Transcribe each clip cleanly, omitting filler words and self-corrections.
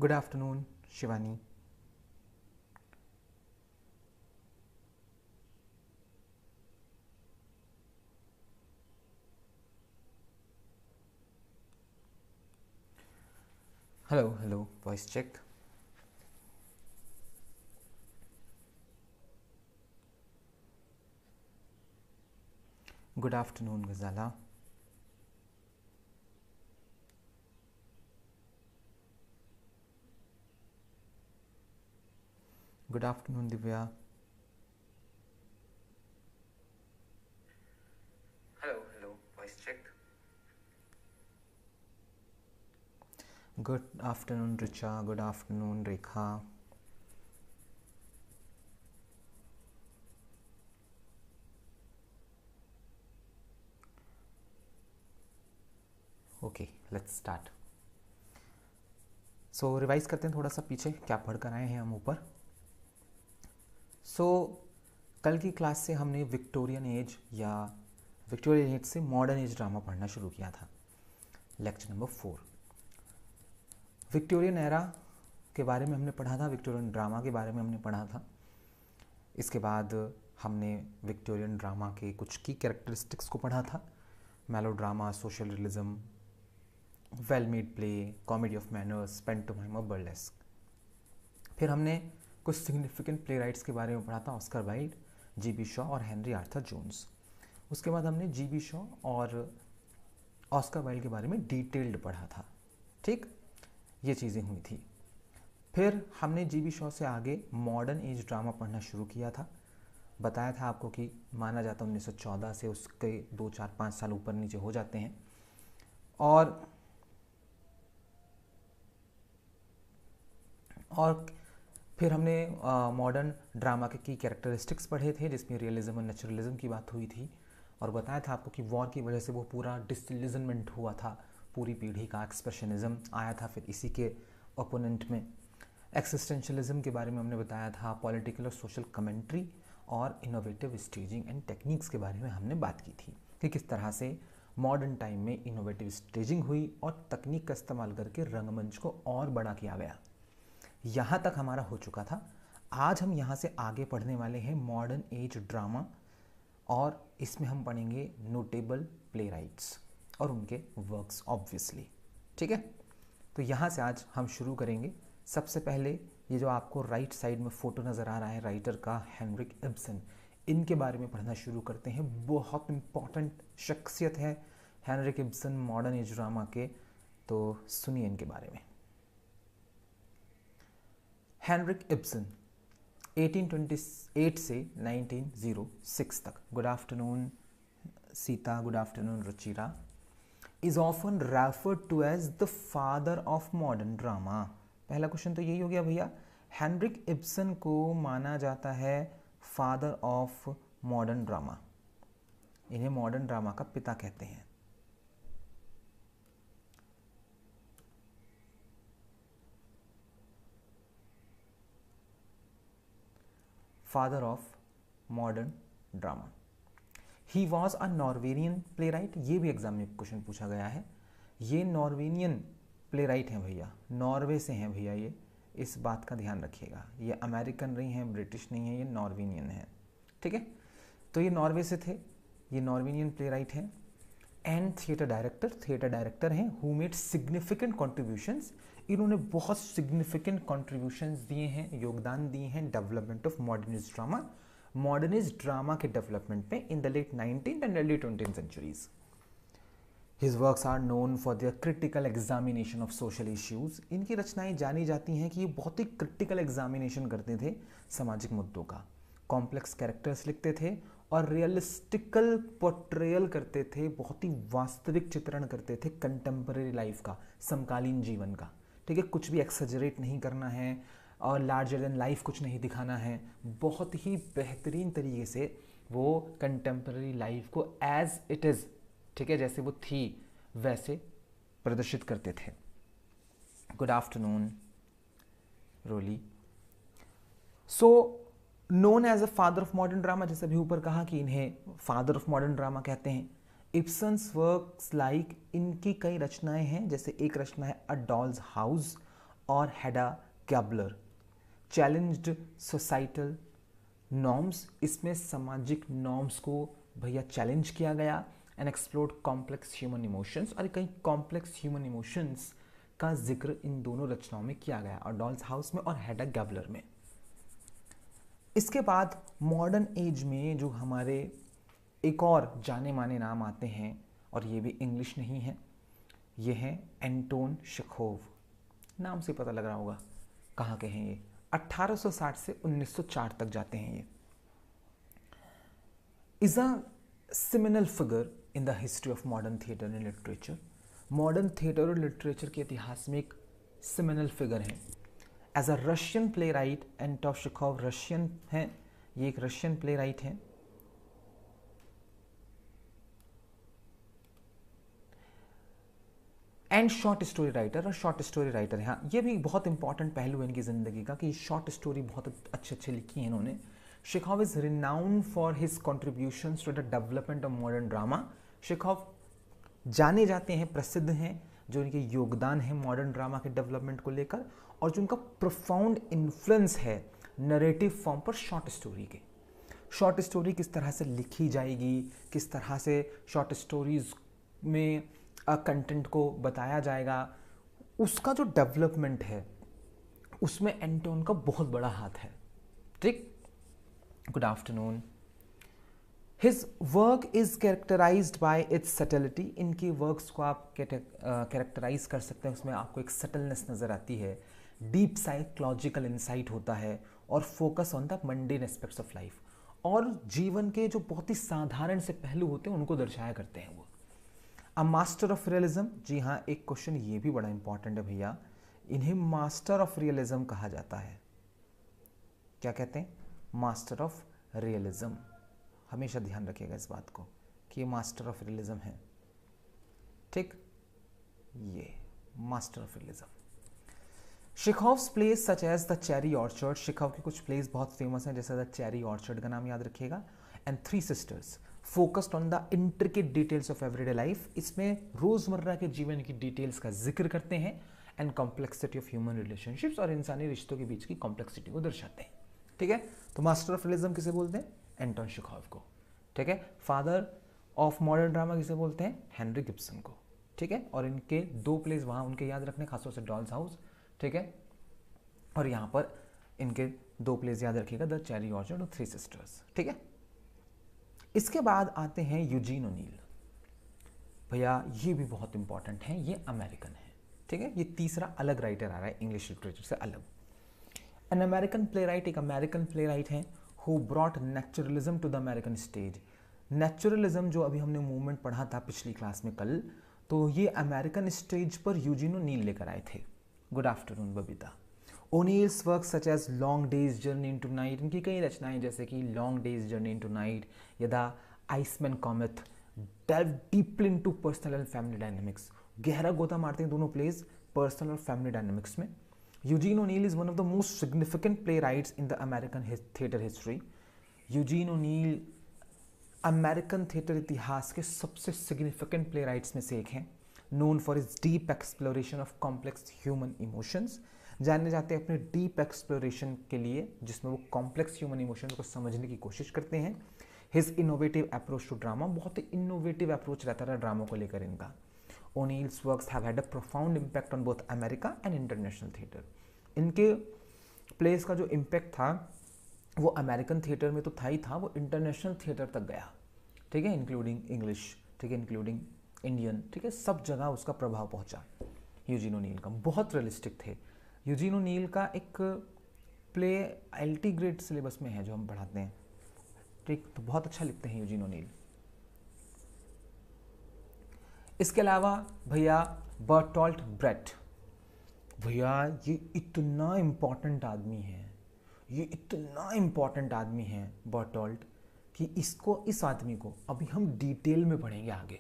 Good afternoon Shivani. Hello hello, voice check. Good afternoon Ghazala. Good afternoon Divya. Hello hello, voice check. Good afternoon Richa. Good afternoon Rekha. Okay, let's start. So revise करते हैं थोड़ा सा पीछे क्या पढ़ कर आए हैं हम ऊपर। सो कल की क्लास से हमने विक्टोरियन एज या विक्टोरियन एज से मॉडर्न एज ड्रामा पढ़ना शुरू किया था। लेक्चर नंबर 4 विक्टोरियन एरा के बारे में हमने पढ़ा था, विक्टोरियन ड्रामा के बारे में हमने पढ़ा था। इसके बाद हमने विक्टोरियन ड्रामा के कुछ की कैरेक्टरिस्टिक्स को पढ़ा था। Melodrama, social realism, well made play, comedy of manners, pantomime और बर्लेस्क। फिर हमने कुछ सिग्निफिकेंट प्ले राइट्स के बारे में पढ़ा था, ऑस्कर वाइल्ड, जी.बी. शॉ और हेनरी आर्थर जोन्स। उसके बाद हमने जी.बी. शॉ और ऑस्कर वाइल्ड के बारे में डिटेल्ड पढ़ा था। ठीक, ये चीज़ें हुई थी। फिर हमने जी.बी. शॉ से आगे मॉडर्न एज ड्रामा पढ़ना शुरू किया था। बताया था आपको कि माना जाता 1914 से उसके 2, 4, 5 साल ऊपर नीचे हो जाते हैं। और फिर हमने मॉडर्न ड्रामा के की कैरेक्टरिस्टिक्स पढ़े थे, जिसमें रियलिज्म और नेचुरलिज्म की बात हुई थी। और बताया था आपको कि वॉर की वजह से वो पूरा डिसइल्यूजनमेंट हुआ था, पूरी पीढ़ी का एक्सप्रेशनिज्म आया था। फिर इसी के ओपोनेंट में एक्सिस्टेंशलिज्म के बारे में हमने बताया था, पॉलिटिकल और सोशल कमेंट्री और इनोवेटिव स्टेजिंग एंड टेक्निक्स के बारे में हमने बात की थी कि किस तरह से मॉडर्न टाइम में इनोवेटिव स्टेजिंग हुई और तकनीक का इस्तेमाल करके रंगमंच को और बड़ा किया गया। यहाँ तक हमारा हो चुका था। आज हम यहाँ से आगे पढ़ने वाले हैं मॉडर्न एज ड्रामा, और इसमें हम पढ़ेंगे नोटेबल प्ले राइट्स और उनके वर्क्स ऑब्वियसली। ठीक है, तो यहाँ से आज हम शुरू करेंगे। सबसे पहले ये जो आपको राइट साइड में फ़ोटो नज़र आ रहा है राइटर का, हेनरिक इब्सन, इनके बारे में पढ़ना शुरू करते हैं। बहुत इंपॉर्टेंट शख्सियत है Henrik Ibsen modern age drama के, तो सुनिए इनके बारे में। हेनरिक इब्सन 1828 से 1906 तक, good afternoon Sita, good afternoon Ruchira, is often referred to as the father of modern drama. पहला क्वेश्चन तो यही हो गया भैया, हेनरिक इब्सन को माना जाता है फादर ऑफ मॉडर्न ड्रामा, इन्हें मॉडर्न ड्रामा का पिता कहते हैं। Father of modern drama. He was a Norwegian playwright, ये भी एग्जाम में क्वेश्चन पूछा गया है। ये नॉर्वेनियन प्ले राइट हैं भैया, नॉर्वे से हैं भैया, ये इस बात का ध्यान रखिएगा। ये अमेरिकन नहीं है, ब्रिटिश नहीं है, ये नॉर्वेनियन है। ठीक है, तो ये नॉर्वे से थे, ये नॉर्वेनियन प्ले राइट हैं। एंड थिएटर डायरेक्टर हैं हु मेड सिग्निफिकेंट कॉन्ट्रीब्यूशंस, इन्होंने बहुत सिग्निफिकेंट कॉन्ट्रीब्यूशंस दिए हैं, योगदान दिए हैं development of modernist drama, modernist drama के डेवलपमेंट में in the late 19th and early 20th centuries. His works are known for their critical examination of social issues. इनकी रचनाएं जानी जाती हैं कि ये बहुत ही क्रिटिकल एग्जामिनेशन करते थे सामाजिक मुद्दों का, कॉम्प्लेक्स कैरेक्टर्स लिखते थे और रियलिस्टिकल पोर्ट्रेयल करते थे, बहुत ही वास्तविक चित्रण करते थे कंटेम्पररी लाइफ का, समकालीन जीवन का। ठीक है, कुछ भी एक्सजरेट नहीं करना है और लार्जर देन लाइफ कुछ नहीं दिखाना है, बहुत ही बेहतरीन तरीके से वो कंटेम्पररी लाइफ को एज इट इज़, ठीक है, जैसे वो थी वैसे प्रदर्शित करते थे। Good afternoon Roli. So known as a father of modern drama, जैसे अभी ऊपर कहा कि इन्हें फादर ऑफ मॉडर्न ड्रामा कहते हैं। इब्सन्स वर्क्स लाइक, इनकी कई रचनाएं हैं, जैसे एक रचना है अ डॉल्स हाउस और हेडा गैबलर चैलेंज्ड सोसाइटल नॉर्म्स, इसमें सामाजिक नॉर्म्स को भैया चैलेंज किया गया, and explored complex human emotions, और कई कॉम्प्लेक्स ह्यूमन इमोशंस का जिक्र इन दोनों रचनाओं में किया गया, और डॉल्स हाउस में और हेडा गैबलर में। इसके बाद मॉडर्न एज में जो हमारे एक और जाने माने नाम आते हैं, और ये भी इंग्लिश नहीं है, ये हैं एंटोन शेखोव। नाम से पता लग रहा होगा कहाँ के हैं ये। 1860 से 1904 तक जाते हैं ये। Is a seminal figure in the history of modern theatre and literature. Modern theatre और लिटरेचर के इतिहास में एक सिमिनल फिगर है। As a Russian playwright, Anton Chekhov Russian हैं, ये एक रशियन प्ले राइट हैं। एंड शॉर्ट स्टोरी राइटर, और शॉर्ट स्टोरी राइटर है। हाँ, ये भी बहुत इंपॉर्टेंट पहलू है इनकी ज़िंदगी का कि शॉर्ट स्टोरी बहुत अच्छे अच्छे लिखी हैं इन्होंने। Chekhov is renowned for his contributions to the development of modern drama. Chekhov जाने जाते हैं, प्रसिद्ध हैं, जो इनके योगदान है मॉडर्न ड्रामा के डेवलपमेंट को लेकर, और जो उनका प्रोफाउंड इन्फ्लुएंस है नरेटिव फॉर्म पर शॉर्ट स्टोरी के। शॉर्ट स्टोरी किस तरह से लिखी जाएगी, किस तरह से शॉर्ट स्टोरीज में कंटेंट को बताया जाएगा, उसका जो डेवलपमेंट है उसमें एंटोन का बहुत बड़ा हाथ है। ठीक, good afternoon. His work is characterised by its subtlety. इनकी वर्क्स को आप कैरेक्टराइज कर सकते हैं, उसमें आपको एक सटलनेस नज़र आती है, डीप साइकोलॉजिकल इंसाइट होता है, और focus on the mundane aspects of life, और जीवन के जो बहुत ही साधारण से पहलू होते हैं उनको दर्शाया करते हैं वो। अ मास्टर ऑफ रियलिज्म, जी हाँ, एक क्वेश्चन ये भी बड़ा इंपॉर्टेंट है भैया, इन्हें मास्टर ऑफ रियलिज्म कहा जाता है। क्या कहते हैं? Master of realism. हमेशा ध्यान रखिएगा इस बात को कि ये मास्टर ऑफ रियलिज्म है। ठीक, ये master of realism. Chekhov's plays such as the cherry orchard, Chekhov के कुछ प्लेस बहुत फेमस हैं, जैसे द चेरी ऑर्चर्ड का नाम याद रखिएगा, and three sisters focused on the intricate details of everyday life. इसमें रोजमर्रा के जीवन की डिटेल्स का जिक्र करते हैं, and complexity of human relationships, और इंसानी रिश्तों के बीच की कॉम्प्लेक्सिटी को दर्शाते हैं। ठीक है, तो मास्टर ऑफ रियलिज्म किसे बोलते हैं? एंटोन शेखोव को। ठीक है, फादर ऑफ मॉडर्न ड्रामा किसे बोलते हैं? हेनरी गिब्सन को। ठीक है, और इनके दो प्लेस वहाँ उनके याद रखने, खासतौर से डॉल्स हाउस। ठीक है, और यहाँ पर इनके दो प्लेस याद रखिएगा, द चेरी ऑर्चर्ड और थ्री सिस्टर्स। ठीक है, इसके बाद आते हैं यूजीन ओनील। भैया ये भी बहुत इंपॉर्टेंट है, ये अमेरिकन है। ठीक है, ये तीसरा अलग राइटर आ रहा है इंग्लिश लिटरेचर से अलग। एन अमेरिकन प्ले राइट, एक अमेरिकन प्ले राइट है who brought naturalism to the American stage. Naturalism जो अभी हमने मूवमेंट पढ़ा था पिछली क्लास में कल, तो ये अमेरिकन स्टेज पर यूजीन ओनील लेकर आए थे। Good afternoon Babita. O'Neill's work such as long day's journey into night, इनकी कई रचनाएं जैसे कि long day's journey into night या the iceman cometh delve deeply into personal and family dynamics, गहरा गोता मारते हैं दोनों प्लेस पर्सनल और फैमिली डायनेमिक्स में। Eugene O'Neill is one of the most significant playwrights in the American theatre history. Eugene O'Neill American theatre इतिहास के सबसे सिग्निफिकेंट प्ले राइट्स में से एक हैं, known for is deep exploration of complex human emotions. जाने जाते हैं अपने डीप एक्सप्लोरेशन के लिए, जिसमें वो कॉम्प्लेक्स ह्यूमन इमोशंस को समझने की कोशिश करते हैं। His innovative approach to drama, बहुत ही इनोवेटिव अप्रोच रहता था ड्रामा को लेकर इनका। O'Neill's works have had a profound impact on both America and international theatre. इनके प्लेस का जो इम्पैक्ट था वो अमेरिकन थिएटर में तो था ही था, वो इंटरनेशनल थिएटर तक गया। ठीक है, इंक्लूडिंग इंग्लिश, ठीक है, इंक्लूडिंग इंडियन, ठीक है, सब जगह उसका प्रभाव पहुंचा। यूजीन ओनील का बहुत रियलिस्टिक थे। यूजीन ओनील का एक प्ले एलटी ग्रेड सिलेबस में है जो हम पढ़ाते हैं। ठीक, तो बहुत अच्छा लिखते हैं यूजीन ओनील। इसके अलावा भैया बर्टोल्ट ब्रेट, भैया ये इतना इम्पॉर्टेंट आदमी है, ये इतना इम्पॉर्टेंट आदमी है बर्टोल्ट, कि इसको, इस आदमी को अभी हम डिटेल में पढ़ेंगे आगे।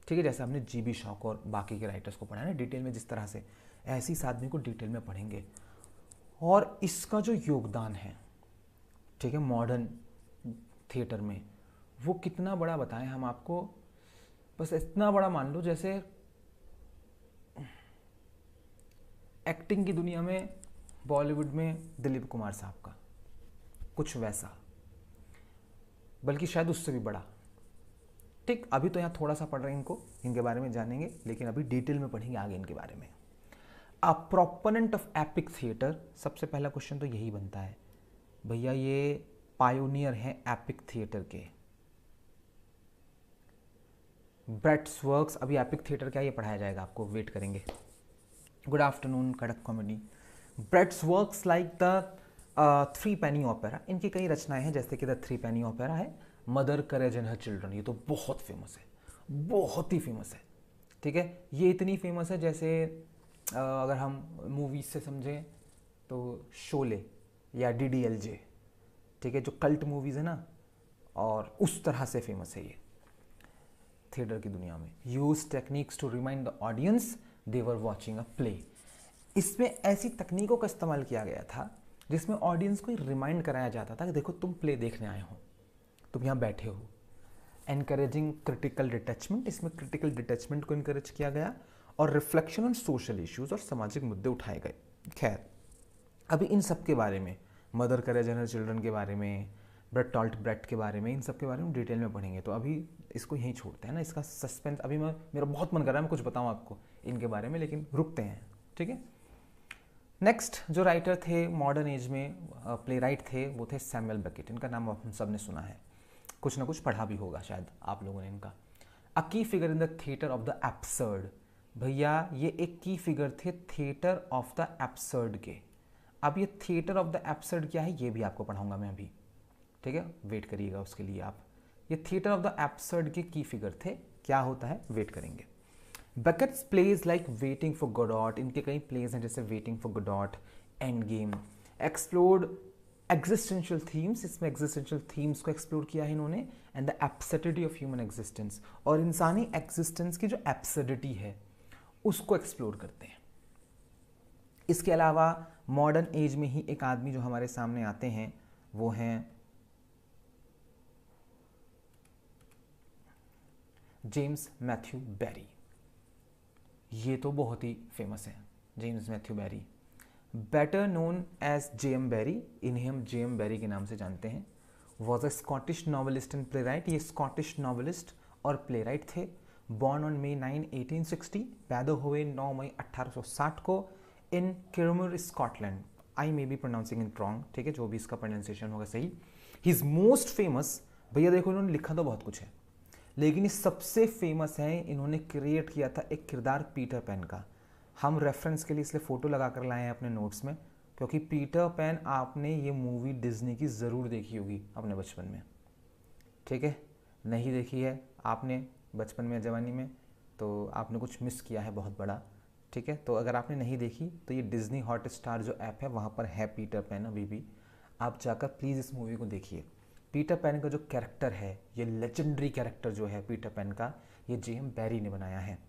ठीक है, जैसे हमने जीबी शॉक और बाकी के राइटर्स को पढ़ा है ना डिटेल में, जिस तरह से ऐसी इस आदमी को डिटेल में पढ़ेंगे। और इसका जो योगदान है, ठीक है, मॉडर्न थिएटर में, वो कितना बड़ा बताएं हम आपको, बस इतना बड़ा मान लो जैसे एक्टिंग की दुनिया में बॉलीवुड में दिलीप कुमार साहब का, कुछ वैसा, बल्कि शायद उससे भी बड़ा। ठीक, अभी तो यहाँ थोड़ा सा पढ़ रहे हैं इनके बारे में जानेंगे, लेकिन अभी डिटेल में पढ़ेंगे आगे इनके बारे में। A proponent of epic theatre, सबसे पहला क्वेश्चन तो यही बनता है भैया, ये पायोनियर हैं एपिक थिएटर के। ब्रेट्स वर्क्स, अभी एपिक थिएटर क्या ये पढ़ाया जाएगा आपको, वेट करेंगे। Good afternoon Kadak comedy. Brecht's works like the threepenny opera, इनकी कई रचनाएं हैं, जैसे कि द थ्री पेनी ओपेरा है, mother courage and her children, ये तो बहुत फेमस है, बहुत ही फेमस है। ठीक है, ये इतनी फेमस है जैसे अगर हम मूवीज से समझें तो शोले या DDLJ, ठीक है, जो कल्ट मूवीज है ना, और उस तरह से फेमस है ये थिएटर की दुनिया में। Use techniques to remind the audience they were watching a play, इसमें ऐसी तकनीकों का इस्तेमाल किया गया था जिसमें ऑडियंस को रिमाइंड कराया जाता था कि देखो तुम प्ले देखने आए हो, तुम यहाँ बैठे हो। एनकरेजिंग क्रिटिकल डिटैचमेंट, इसमें क्रिटिकल डिटैचमेंट को इनकरेज किया गया, और रिफ्लेक्शन ऑन सोशल इश्यूज और सामाजिक मुद्दे उठाए गए। खैर, अभी इन सब के बारे में, mother courage and her children के बारे में, बर्टोल्ट ब्रेट के बारे में, इन सब के बारे में डिटेल में पढ़ेंगे। तो अभी इसको यहीं छोड़ते हैं ना, इसका सस्पेंस अभी मेरा बहुत मन कर रहा है मैं कुछ बताऊं आपको इनके बारे में, लेकिन रुकते हैं। ठीक है, नेक्स्ट जो राइटर थे मॉडर्न एज में, प्ले राइट थे, वो थे सैमुअल बेकेट। इनका नाम हम सब ने सुना है, कुछ ना कुछ पढ़ा भी होगा शायद आप लोगों ने इनका। अ की figure in the theatre of the absurd, भैया ये एक की फिगर थे थिएटर ऑफ द एब्सर्ड के। अब ये थिएटर ऑफ द एब्सर्ड क्या है ये भी आपको पढ़ाऊंगा मैं अभी, ठीक है, वेट करिएगा उसके लिए आप। ये थिएटर ऑफ द एब्सर्ड के की फिगर थे, क्या होता है वेट करेंगे। Beckett's plays like waiting for Godot, इनके कई प्लेज हैं जैसे waiting for Godot, endgame, explored existential themes, इसमें एग्जिस्टेंशियल थीम्स को एक्सप्लोर किया है इन्होंने, and the absurdity of human existence, और इंसानी एग्जिस्टेंस की जो एब्सर्डिटी है उसको एक्सप्लोर करते हैं। इसके अलावा मॉडर्न एज में ही एक आदमी जो हमारे सामने आते हैं वो हैं जेम्स मैथ्यू बैरी। ये तो बहुत ही फेमस है, James Matthew Barrie, better known as JM Barrie, इन्हें हम JM बैरी के नाम से जानते हैं। Was a Scottish novelist and playwright, ये स्कॉटिश नॉवलिस्ट और प्ले राइट थे। बॉर्न ऑन May 9, 1860, पैदा हुए 9 मई 1860 को in Kirriemuir Scotland. I may be pronouncing it wrong, ठीक है, जो भी इसका प्रोनाउंसिएशन होगा सही। ही इज मोस्ट फेमस, भैया देखो इन्होंने लिखा तो बहुत कुछ है, लेकिन ये सबसे फेमस है, इन्होंने क्रिएट किया था एक किरदार पीटर पैन का। हम रेफरेंस के लिए इसलिए फ़ोटो लगा कर लाए हैं अपने नोट्स में, क्योंकि पीटर पैन आपने ये मूवी डिज्नी की ज़रूर देखी होगी अपने बचपन में, ठीक है, नहीं देखी है आपने बचपन में जवानी में तो आपने कुछ मिस किया है बहुत बड़ा। ठीक है, तो अगर आपने नहीं देखी तो ये डिज्नी हॉटस्टार जो ऐप है वहाँ पर है पीटर पैन अभी भी, आप जाकर प्लीज़ इस मूवी को देखिए। पीटर पैन का जो कैरेक्टर है, ये लेजेंडरी कैरेक्टर जो है पीटर पैन का, ये JM बैरी ने बनाया है।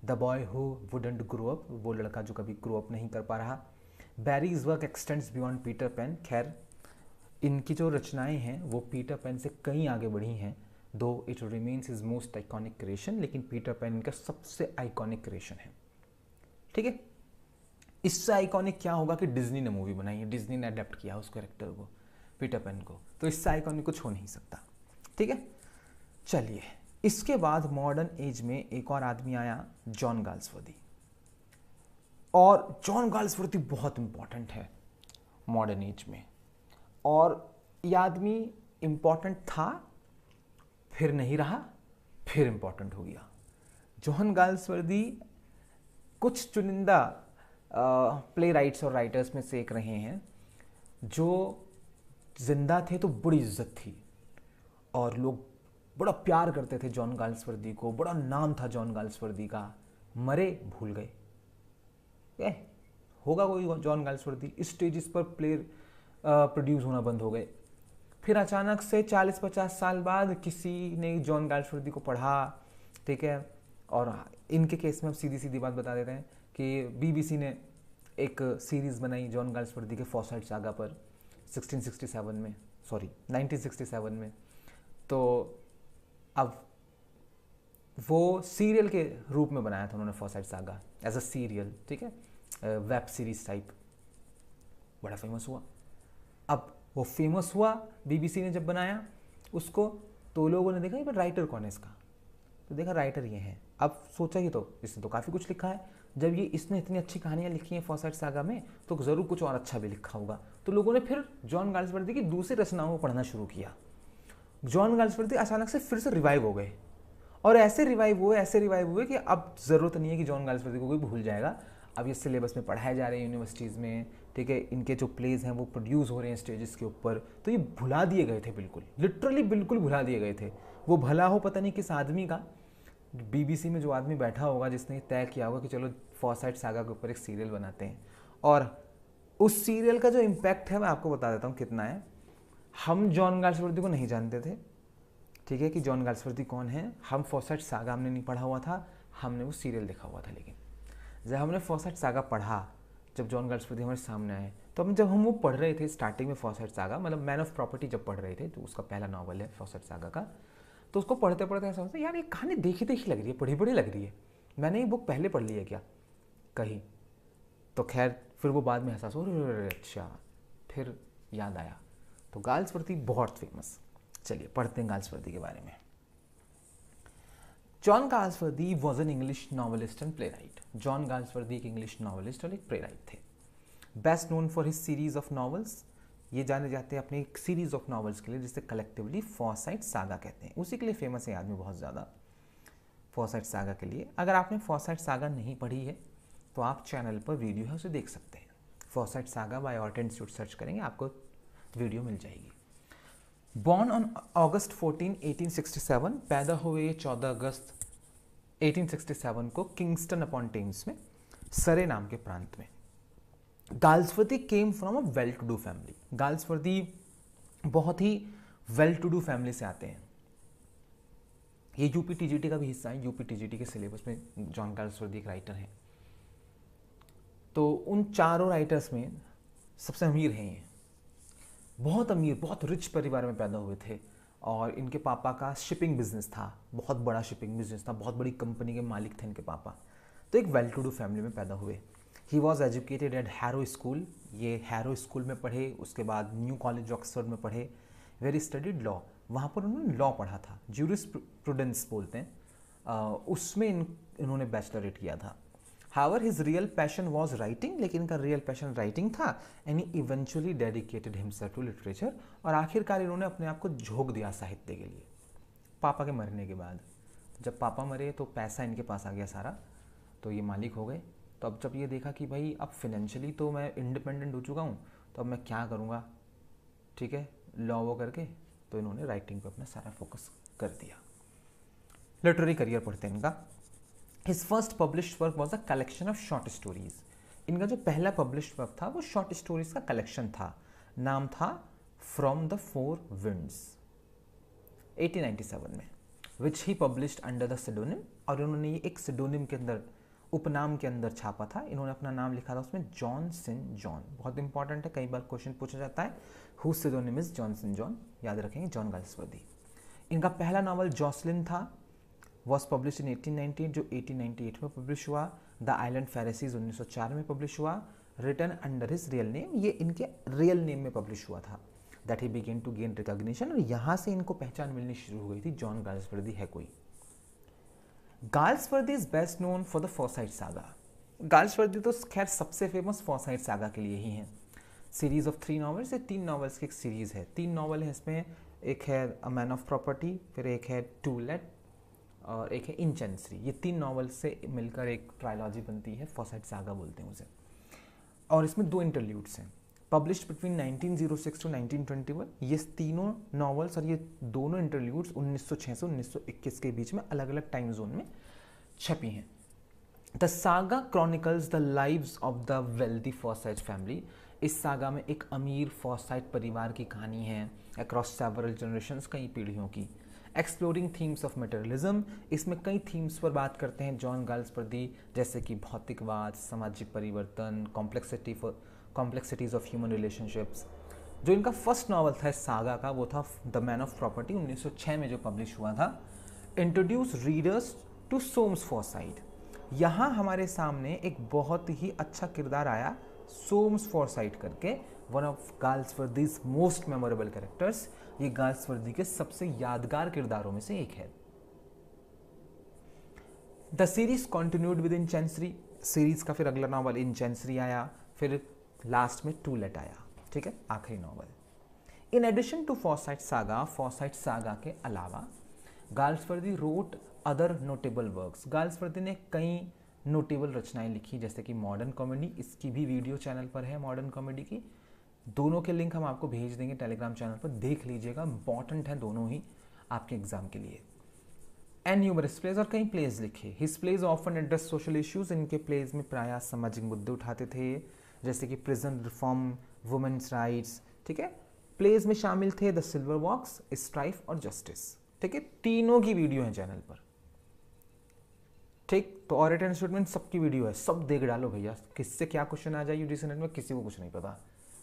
The boy who wouldn't grow up, वो लड़का जो कभी ग्रो अप नहीं कर पा रहा। Berries work x tends beyond Peter pan, खैर इनकी जो रचनाएं हैं वो पीटर पैन से कहीं आगे बढ़ी हैं, दो it remains his most iconic creation, लेकिन पीटर पैन इनका सबसे आइकॉनिक क्रिएशन है। ठीक है, इससे आइकॉनिक क्या होगा कि डिज्नी ने मूवी बनाई है, डिज्नी ने अडेप्ट किया उस कैरेक्टर को, पीटर पैन को, तो इससे आइकॉनिक कुछ हो नहीं सकता। ठीक है, चलिए इसके बाद मॉडर्न एज में एक और आदमी आया, जॉन गाल्सवर्दी। और जॉन गाल्सवर्दी बहुत इंपॉर्टेंट है मॉडर्न एज में, और ये आदमी इंपॉर्टेंट था, फिर नहीं रहा, फिर इंपॉर्टेंट हो गया। जॉन गाल्सवर्दी कुछ चुनिंदा प्ले राइट्स और राइटर्स में से एक रहे हैं जो जिंदा थे तो बड़ी इज्जत थी, और लोग बड़ा प्यार करते थे जॉन गाल्सवर्दी को, बड़ा नाम था जॉन गाल्सवर्दी का। मरे, भूल गए, होगा कोई जॉन गाल्सवर्दी, स्टेजेस पर प्ले प्रोड्यूस होना बंद हो गए। फिर अचानक से 40-50 साल बाद किसी ने जॉन गाल्सवर्दी को पढ़ा, ठीक है, और इनके केस में हम सीधी सीधी बात बता देते हैं कि BBC ने एक सीरीज़ बनाई जॉन गाल्सवर्दी के फॉसाइट सागा पर 1967 में। तो अब वो सीरियल के रूप में बनाया था उन्होंने फॉसाइट सागा एज अ सीरियल, ठीक है, वेब सीरीज टाइप, बड़ा फेमस हुआ। अब वो फेमस हुआ, बीबीसी ने जब बनाया उसको, तो लोगों ने देखा ये राइटर कौन है इसका, तो देखा राइटर ये है। अब सोचा ही तो इसने तो काफ़ी कुछ लिखा है, जब ये इसने इतनी अच्छी कहानियाँ लिखी हैं फॉसाइट सागा में, तो ज़रूर कुछ और अच्छा भी लिखा होगा। तो लोगों ने फिर जॉन गाल्सवर्दी की दूसरी रचनाओं को पढ़ना शुरू किया। जॉन गाल्सवर्दी अचानक से फिर से रिवाइव हो गए, और ऐसे रिवाइव हुए कि अब ज़रूरत नहीं है कि जॉन गाल्सवर्दी को कोई भूल जाएगा। अब ये सिलेबस में पढ़ाए जा रहे हैं यूनिवर्सिटीज़ में, ठीक है, इनके जो प्लेज हैं वो प्रोड्यूस हो रहे हैं स्टेजेस के ऊपर, तो ये भुला दिए गए थे, बिल्कुल लिटरली बिल्कुल भुला दिए गए थे। वो भला हो पता नहीं किस आदमी का, बीबीसी में जो आदमी बैठा होगा जिसने तय किया होगा कि चलो फॉसाइट सागा के ऊपर एक सीरियल बनाते हैं, और उस सीरियल का जो इम्पैक्ट है मैं आपको बता देता हूँ कितना है। हम जॉन गाल्सवर्दी को नहीं जानते थे, ठीक है, कि जॉन गाल्सवर्दी कौन है। हम फॉसाइट सागा हमने नहीं पढ़ा हुआ था, हमने वो सीरियल देखा हुआ था। लेकिन जब हमने फॉसाइट सागा पढ़ा, जब जॉन गाल्सवर्दी हमारे सामने आए, तो जब हम वो पढ़ रहे थे स्टार्टिंग में फॉसाइट सागा, मतलब मैन ऑफ प्रॉपर्टी जब पढ़ रहे थे, तो उसका पहला नॉवल है फॉसाइट सागा का, तो उसको पढ़ते पढ़ते ऐसा होता है यार ये कहानी देखी देखी लग रही है, पढ़ी पढ़ी लग रही है, मैंने ये बुक पहले पढ़ ली है क्या कहीं। तो खैर फिर वो बाद में एहसास हो, अच्छा, फिर याद आया। तो गाल्सवर्दी बहुत फेमस। चलिए पढ़ते हैं गाल्सवर्दी के बारे में। John Galsworthy was an English novelist and play right. John Galsworthy एक इंग्लिश नॉवलिस्ट और एक प्ले राइट थे। Best known for his series of novels, ये जाने जाते हैं अपनी एक सीरीज ऑफ नॉवेल्स के लिए जिसे कलेक्टिवली फॉसाइट सागा कहते हैं। उसी के लिए फेमस है आदमी बहुत ज़्यादा, फॉसाइट सागा के लिए। अगर आपने फॉसाइट सागा नहीं पढ़ी है तो आप चैनल पर वीडियो है उसे देख सकते हैं। Forsyte saga by art institute search करेंगे आपको वीडियो मिल जाएगी। बॉर्न ऑन अगस्त 14, 1867, पैदा हुए 14 अगस्त 1867 को किंगस्टन अपॉन टेम्स में, सरे नाम के प्रांत में। Galsworthy came from a well to do family. Galsworthy बहुत ही वेल टू डू फैमिली से आते हैं। ये यूपी टीजीटी का भी हिस्सा है, यूपी टीजीटी के सिलेबस में जॉन गाल्सवर्दी एक राइटर हैं। तो उन चारों राइटर्स में सबसे अमीर हैं ये, बहुत अमीर, बहुत रिच परिवार में पैदा हुए थे, और इनके पापा का शिपिंग बिजनेस था, बहुत बड़ा शिपिंग बिजनेस था, बहुत बड़ी कंपनी के मालिक थे इनके पापा। तो एक वेल टू डू फैमिली में पैदा हुए। He was educated eight harrow school, ये हैरो स्कूल में पढ़े, उसके बाद न्यू कॉलेज ऑक्सफोर्ड में पढ़े, वेर स्टडीड लॉ, वहाँ पर उन्होंने लॉ पढ़ा था, ज्यूरिस्प्रूडेंस बोलते हैं, उसमें इन्होंने बैचलरेट किया था। However his real passion was writing, लेकिन इनका रियल पैशन राइटिंग था, and he eventually dedicated himself to literature, और आखिरकार इन्होंने अपने आप को झोंक दिया साहित्य के लिए। पापा के मरने के बाद, जब पापा मरे तो पैसा इनके पास आ गया सारा, तो ये मालिक हो गए। तो अब जब ये देखा कि भाई अब फाइनेंशियली तो मैं इंडिपेंडेंट हो चुका हूँ, तो अब मैं क्या करूँगा, ठीक है, लॉ वो करके, तो इन्होंने राइटिंग पे अपना सारा फोकस कर दिया। लिटरेरी करियर पढ़ते हैं इनका। His first published work was a collection of short stories. इनका जो पहला पब्लिश्ड वर्क था वो शॉर्ट स्टोरीज का कलेक्शन था, नाम था फ्रॉम द फोर विंड्स, 1897 में, विच ही पब्लिश्ड अंडर द सिडोनिम, और इन्होंने ये एक सिडोनिम के अंदर, उपनाम के अंदर छापा था। इन्होंने अपना नाम लिखा था उसमें जॉन सेंट जॉन, बहुत इंपॉर्टेंट है, कई बार क्वेश्चन पूछा जाता है, who pseudonym is John Saint John, याद रखेंगे जॉन गाल्सवर्दी। इनका पहला नावल जॉसलिन था, वॉज पब्लिश इन 1898, जो 1898 में पब्लिश हुआ। द आइलैंड फेरेसीज 1904 में पब्लिश हुआ, written under his real name, ये इनके रियल नेम में पब्लिश हुआ था। That he began to gain recognition, और यहाँ से इनको पहचान मिलनी शुरू हो गई थी, जॉन गाल्सवर्दी है कोई। Galsworthy is best known for the Forsyte saga. Galsworthy तो खैर सबसे फेमस फॉसाइट सागा के लिए ही हैं। सीरीज ऑफ 3 नॉवेल्स, ये 3 नॉवेल्स की एक सीरीज है, 3 नॉवल है इसमें, एक है अ मैन ऑफ प्रॉपर्टी, फिर एक है टू लेट, और एक है इन चंद्री। ये 3 नॉवल से मिलकर एक ट्रायलॉजी बनती है, फॉसाइट सागा बोलते हैं उसे। और इसमें 2 इंटरल्यूड्स हैं, पब्लिश्ड बिटवीन 1906 टू 1921। ये तीनों नॉवेल्स और ये दोनों इंटरल्यूड्स 1906 से 1921 के बीच में अलग अलग टाइम जोन में छपी हैं। The saga chronicles the lives of the wealthy Forsyte family. इस सागा में एक अमीर फॉसाइट परिवार की कहानी है, अक्रॉस सेवरल जनरेशंस, कई पीढ़ियों की। एक्सप्लोरिंग थीम्स ऑफ मटेरियलिज्म, इसमें कई थीम्स पर बात करते हैं जॉन गाल्सवर्दी, जैसे कि भौतिकवाद, सामाजिक परिवर्तन, कॉम्प्लेक्सिटीज ऑफ ह्यूमन रिलेशनशिप्स। जो इनका फर्स्ट नॉवल था इस सागा का, वो था द मैन ऑफ प्रॉपर्टी, 1906 में जो पब्लिश हुआ था। Introduce readers to Soames Forsyte, यहाँ हमारे सामने एक बहुत ही अच्छा किरदार आया, सोम्स फॉरसाइट करके, one of Galsworthy's most memorable characters. ये गाल्सवर्दी के सबसे यादगार किरदारों में से एक है। The series continued with in Chancery, series का फिर अगला नॉवल इन चैंसरी आया, फिर लास्ट में टू लेट आया, ठीक है, आखिरी novel. In addition to Forsyte Saga के अलावा Galsworthy wrote other notable works. Galsworthy ने कई नोटेबल रचनाएं लिखी, जैसे कि मॉडर्न कॉमेडी, इसकी भी वीडियो चैनल पर है मॉडर्न कॉमेडी की, दोनों के लिंक हम आपको भेज देंगे टेलीग्राम चैनल पर, देख लीजिएगा, इंपॉर्टेंट है दोनों ही आपके एग्जाम के लिए। एंड न्यूमरस प्लेज, और कई प्लेज लिखे। His plays often address social issues, इनके प्लेज में प्रायः सामाजिक मुद्दे उठाते थे, जैसे कि प्रिजन रिफॉर्म, वुमेन्स राइट्स, ठीक है। प्लेज में शामिल थे द सिल्वर वॉक्स, स्ट्राइफ और जस्टिस, ठीक है, तीनों की वीडियो है चैनल पर, ठीक। तो ऑरेटर इंस्टीट्यूट में सबकी वीडियो है, सब देख डालो भैया, किससे क्या क्वेश्चन आ जाए यूजीसी नेट में किसी को कुछ नहीं पता,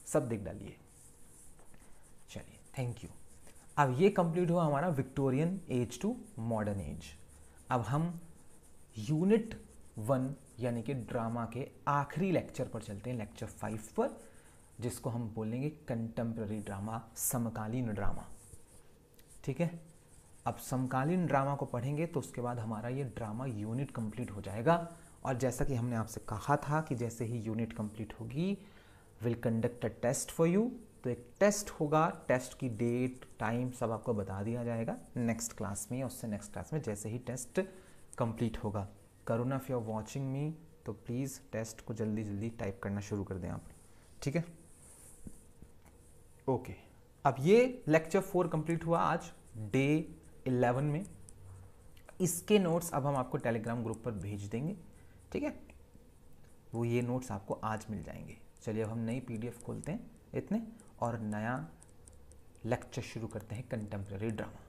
सब देख डालिए। चलिए, थैंक यू। अब ये कंप्लीट हुआ हमारा Victorian age to modern age. अब हम यूनिट 1 यानी कि ड्रामा के आखिरी लेक्चर पर चलते हैं, लेक्चर 5 पर, जिसको हम बोलेंगे कंटेम्प्रेरी ड्रामा, समकालीन ड्रामा, ठीक है। अब समकालीन ड्रामा को पढ़ेंगे तो उसके बाद हमारा ये ड्रामा यूनिट कंप्लीट हो जाएगा। और जैसा कि हमने आपसे कहा था कि जैसे ही यूनिट कंप्लीट होगी will conduct a test for you, तो एक टेस्ट होगा, टेस्ट की डेट टाइम सब आपको बता दिया जाएगा नेक्स्ट क्लास में, या उससे नेक्स्ट क्लास में जैसे ही टेस्ट कंप्लीट होगा। Karuna if you are watching me तो प्लीज़ टेस्ट को जल्दी जल्दी टाइप करना शुरू कर दें आप, ठीक है, ओके। अब ये लेक्चर 4 कंप्लीट हुआ आज डे 11 में। इसके नोट्स अब हम आपको टेलीग्राम ग्रुप पर भेज देंगे, ठीक है, वो ये नोट्स आपको आज मिल जाएंगे। चलिए अब हम नई पीडीएफ खोलते हैं इतने, और नया लेक्चर शुरू करते हैं कंटेम्प्रेरी ड्रामा।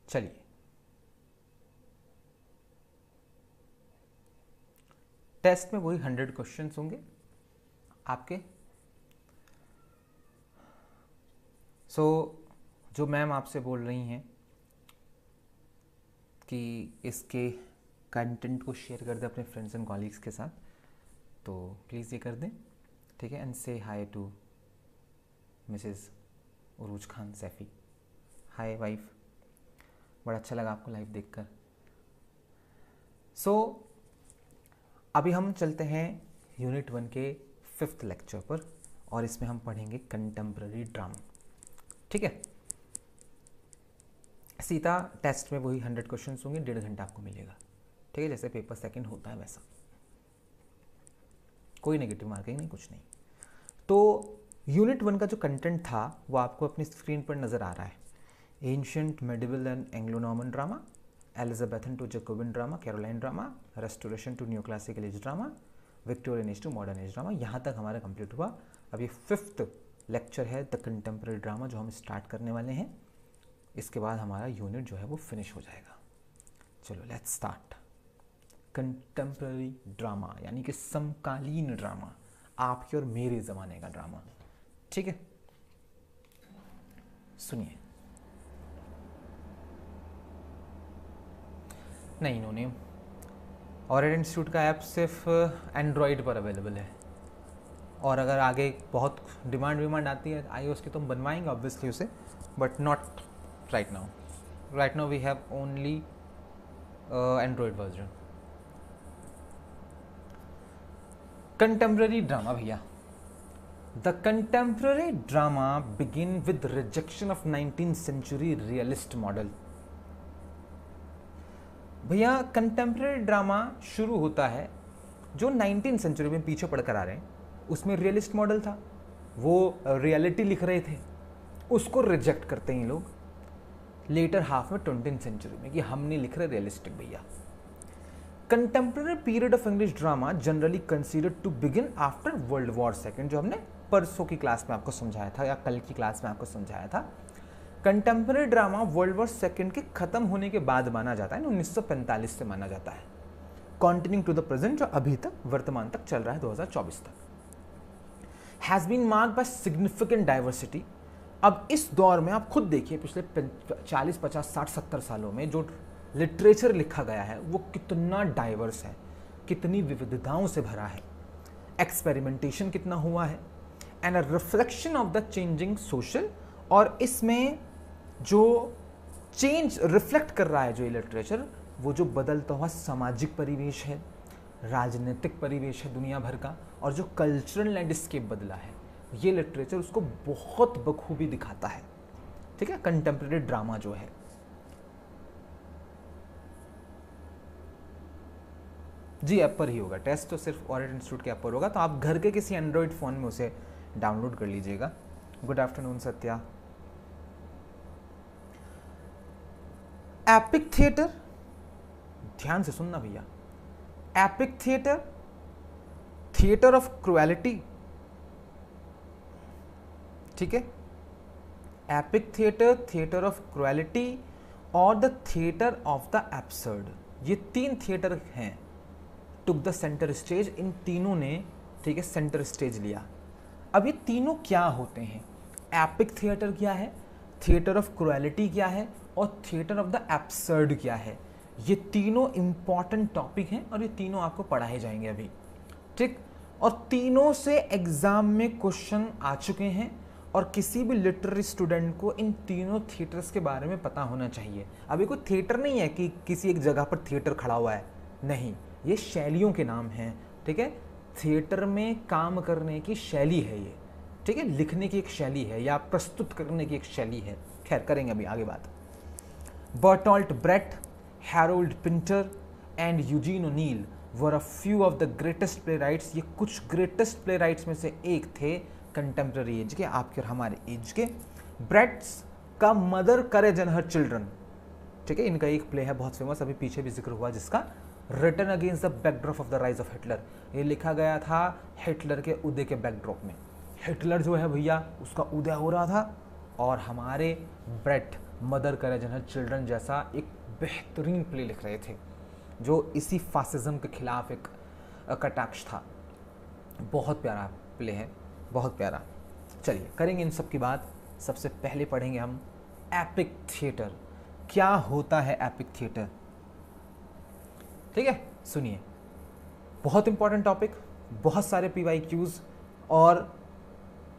चलिए, टेस्ट में वही 100 क्वेश्चंस होंगे आपके। जो मैम आपसे बोल रही हैं कि इसके कंटेंट को शेयर कर दें अपने फ्रेंड्स एंड कॉलीग्स के साथ, तो प्लीज़ ये कर दें, ठीक है। एंड से हाय to Mrs Urooj Khan Saifi, hi wife, बड़ा अच्छा लगा आपको लाइव देखकर। अभी हम चलते हैं यूनिट 1 के 5th लेक्चर पर, और इसमें हम पढ़ेंगे कंटेम्प्रेरी ड्रामा, ठीक है। सीता टेस्ट में वही 100 क्वेश्चन होंगे, 1.5 घंटा आपको मिलेगा, ठीक है, जैसे पेपर सेकंड होता है वैसा, कोई नेगेटिव मार्किंग नहीं, कुछ नहीं। तो यूनिट 1 का जो कंटेंट था वो आपको अपनी स्क्रीन पर नज़र आ रहा है। Ancient, medieval and Anglo Norman drama, Elizabethan to Jacobean drama, Caroline drama, Restoration to new classical age drama, Victorian age to modern age drama, यहाँ तक हमारा कंप्लीट हुआ। अब ये 5th लेक्चर है द कंटेम्प्रेरी ड्रामा, जो हम स्टार्ट करने वाले हैं। इसके बाद हमारा यूनिट जो है वो फिनिश हो जाएगा। चलो लेट्स स्टार्ट। कंटेम्प्रेरी ड्रामा यानी कि समकालीन ड्रामा, आपके और मेरे ज़माने का ड्रामा, ठीक है। सुनिए, नहीं नो नेम, ऑरेट इंस्टीट्यूट का ऐप सिर्फ एंड्रॉयड पर अवेलेबल है, और अगर आगे बहुत डिमांड आती है iOS की तो हम बनवाएंगे ऑब्वियसली उसे, but not right now we have only android version. Contemporary drama भैया, the contemporary drama begin with rejection of 19th century realist model. भैया कंटेम्प्रेरी ड्रामा शुरू होता है जो 19th सेंचुरी में पीछे पढ़कर आ रहे हैं, उसमें रियलिस्ट मॉडल था, वो रियलिटी लिख रहे थे, उसको रिजेक्ट करते हैं लोग लेटर हाफ में 20th सेंचुरी में कि हम नहीं लिख रहे रियलिस्टिक भैया। Contemporary period of English drama generally considered to begin after world war second, जो हमने परसों की क्लास में आपको समझाया था या कल की क्लास में आपको समझाया था। Contemporary drama world war second के खत्म होने के बाद माना जाता है, 1945 से माना जाता है, कॉन्टिन्यूइंग टू द प्रेजेंट, जो अभी तक वर्तमान तक चल रहा है 2024 तक। Has been marked by significant diversity. अब इस दौर में आप खुद देखिए पिछले 40, 50, 60, 70 सालों में जो लिटरेचर लिखा गया है वो कितना डाइवर्स है, कितनी विविधताओं से भरा है, एक्सपेरिमेंटेशन कितना हुआ है, and a reflection of the changing social, और इसमें जो चेंज रिफ्लेक्ट कर रहा है जो ये लिटरेचर, वो जो बदलता हुआ सामाजिक परिवेश है, राजनीतिक परिवेश है दुनिया भर का, और जो कल्चरल लैंडस्केप बदला है, ये लिटरेचर उसको बहुत बखूबी दिखाता है। ठीक है, कंटेम्प्रेरी ड्रामा जो है। जी ऐप पर ही होगा टेस्ट, तो सिर्फ ऑरेट इंस्टीट्यूट के ऐप पर होगा, तो आप घर के किसी एंड्रॉइड फ़ोन में उसे डाउनलोड कर लीजिएगा। Good afternoon Satya. Epic theatre, ध्यान से सुनना भैया, epic theatre, theatre of cruelty, ठीक है, epic theatre, theatre of cruelty और the theatre of the absurd, ये तीन थिएटर हैं, टुक द सेंटर स्टेज, इन तीनों ने, ठीक है, सेंटर स्टेज लिया। अब ये तीनों क्या होते हैं? एपिक थिएटर क्या है, थिएटर ऑफ क्रुएलिटी क्या है, और थिएटर ऑफ द एब्सर्ड क्या है? ये तीनों इंपॉर्टेंट टॉपिक हैं और ये तीनों आपको पढ़ाए जाएंगे अभी, ठीक। और तीनों से एग्जाम में क्वेश्चन आ चुके हैं, और किसी भी लिटरेरी स्टूडेंट को इन तीनों थिएटर्स के बारे में पता होना चाहिए। अभी कोई थिएटर नहीं है कि किसी एक जगह पर थिएटर खड़ा हुआ है, नहीं, ये शैलियों के नाम हैं, ठीक है। थिएटर में काम करने की शैली है ये, ठीक है, लिखने की एक शैली है या प्रस्तुत करने की एक शैली है। खैर करेंगे अभी आगे बात। Bertolt Brecht, Harold Pinter and Eugene O'Neill were a few of the greatest playwrights, ये कुछ ग्रेटेस्ट प्ले राइट्स में से एक थे कंटेम्प्रेरी एज के, आपके और हमारे एज के। ब्रेट्स का mother courage and her children, ठीक है, इनका एक प्ले है बहुत फेमस, अभी पीछे भी जिक्र हुआ, जिसका written against the backdrop of the rise of Hitler, ये लिखा गया था हिटलर के उदय के बैकड्रॉप में। हिटलर जो है भैया उसका उदय हो रहा था, और हमारे Brecht Mother courage and her Children जैसा एक बेहतरीन प्ले लिख रहे थे, जो इसी फासिज्म के खिलाफ एक कटाक्ष था। बहुत प्यारा प्ले है, बहुत प्यारा। चलिए करेंगे इन सब की बात। सबसे पहले पढ़ेंगे हम एपिक थिएटर। क्या होता है एपिक थिएटर? ठीक है, सुनिए, बहुत इंपॉर्टेंट टॉपिक, बहुत सारे PYQs, और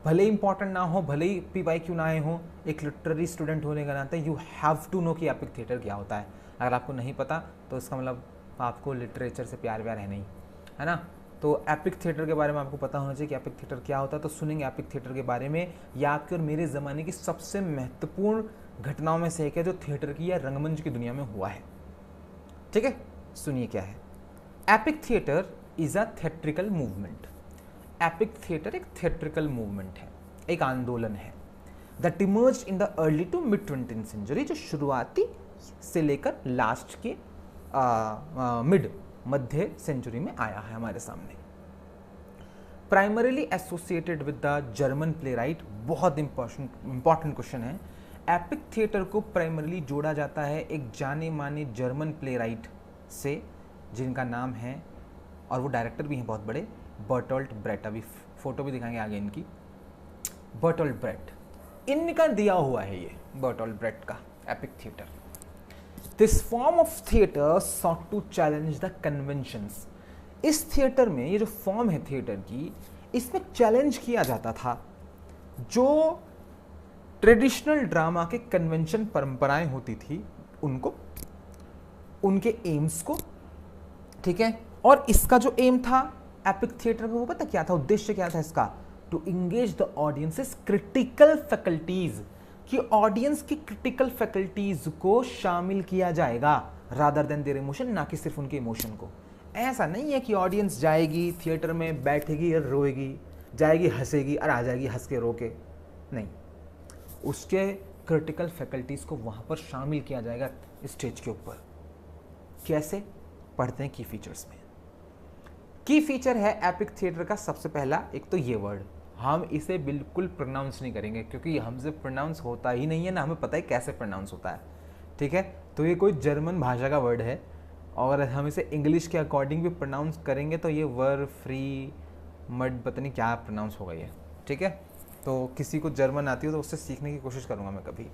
भले ही इंपॉर्टेंट ना हो, भले ही PYQ ना आए हो, एक लिटरेरी स्टूडेंट होने का नाते यू हैव टू नो कि एपिक थिएटर क्या होता है। अगर आपको नहीं पता तो इसका मतलब आपको लिटरेचर से प्यार व्यार है नहीं, है ना। तो एपिक थिएटर के बारे में आपको पता होना चाहिए कि एपिक थिएटर क्या होता है। तो सुनेंगे एपिक थिएटर के बारे में, या आपके और मेरे ज़माने की सबसे महत्वपूर्ण घटनाओं में से एक है जो थिएटर की या रंगमंच की दुनिया में हुआ है। ठीक है, सुनिए क्या है। Epic theatre is a theatrical movement. Epic theatre एक थिएट्रिकल मूवमेंट है, एक आंदोलन है, that emerged in the early to mid 20th century, जो शुरुआती से लेकर लास्ट के मध्य सेंचुरी में आया है हमारे सामने। Primarily associated with the German play right, बहुत इंपॉर्टेंट क्वेश्चन है। एपिक थिएटर को प्राइमरीली जोड़ा जाता है एक जाने माने जर्मन प्ले राइट से, जिनका नाम है, और वो डायरेक्टर भी हैं बहुत बड़े, बर्टोल्ट ब्रेट। अभी फोटो भी दिखाएंगे आगे इनकी। बर्टोल्ट ब्रेट, इनका दिया हुआ है ये बर्टोल्ट ब्रेट का epic theatre. This form of theatre sought to challenge the conventions. इस थिएटर में, ये जो फॉर्म है थिएटर की, इसमें चैलेंज किया जाता था जो ट्रेडिशनल ड्रामा के कन्वेंशन परंपराएं होती थी उनको, उनके एम्स को, ठीक है। और इसका जो एम था एपिक थिएटर का वो पता क्या था, उद्देश्य क्या था इसका, to engage the audience's critical faculties, कि ऑडियंस की क्रिटिकल फैकल्टीज को शामिल किया जाएगा रादर देन देयर इमोशन, ना कि सिर्फ उनके इमोशन को। ऐसा नहीं है कि ऑडियंस जाएगी थिएटर में, बैठेगी और रोएगी, जाएगी हंसेगी और आ जाएगी हंस के रो के, नहीं, उसके क्रिटिकल फैकल्टीज को वहां पर शामिल किया जाएगा स्टेज के ऊपर। कैसे, पढ़ते हैं की फीचर्स में। की फीचर है एपिक थिएटर का सबसे पहला, एक तो ये वर्ड, हम इसे बिल्कुल प्रोनाउंस नहीं करेंगे क्योंकि हमसे प्रोनाउंस होता ही नहीं है, ना हमें पता है कैसे प्रोनाउंस होता है, ठीक है। तो ये कोई जर्मन भाषा का वर्ड है और हम इसे इंग्लिश के अकॉर्डिंग भी प्रोनाउंस करेंगे तो ये वर्ड फ्री मड पता नहीं क्या प्रोनाउंस होगा ये, ठीक है। तो किसी को जर्मन आती हो तो उससे सीखने की कोशिश करूँगा मैं कभी।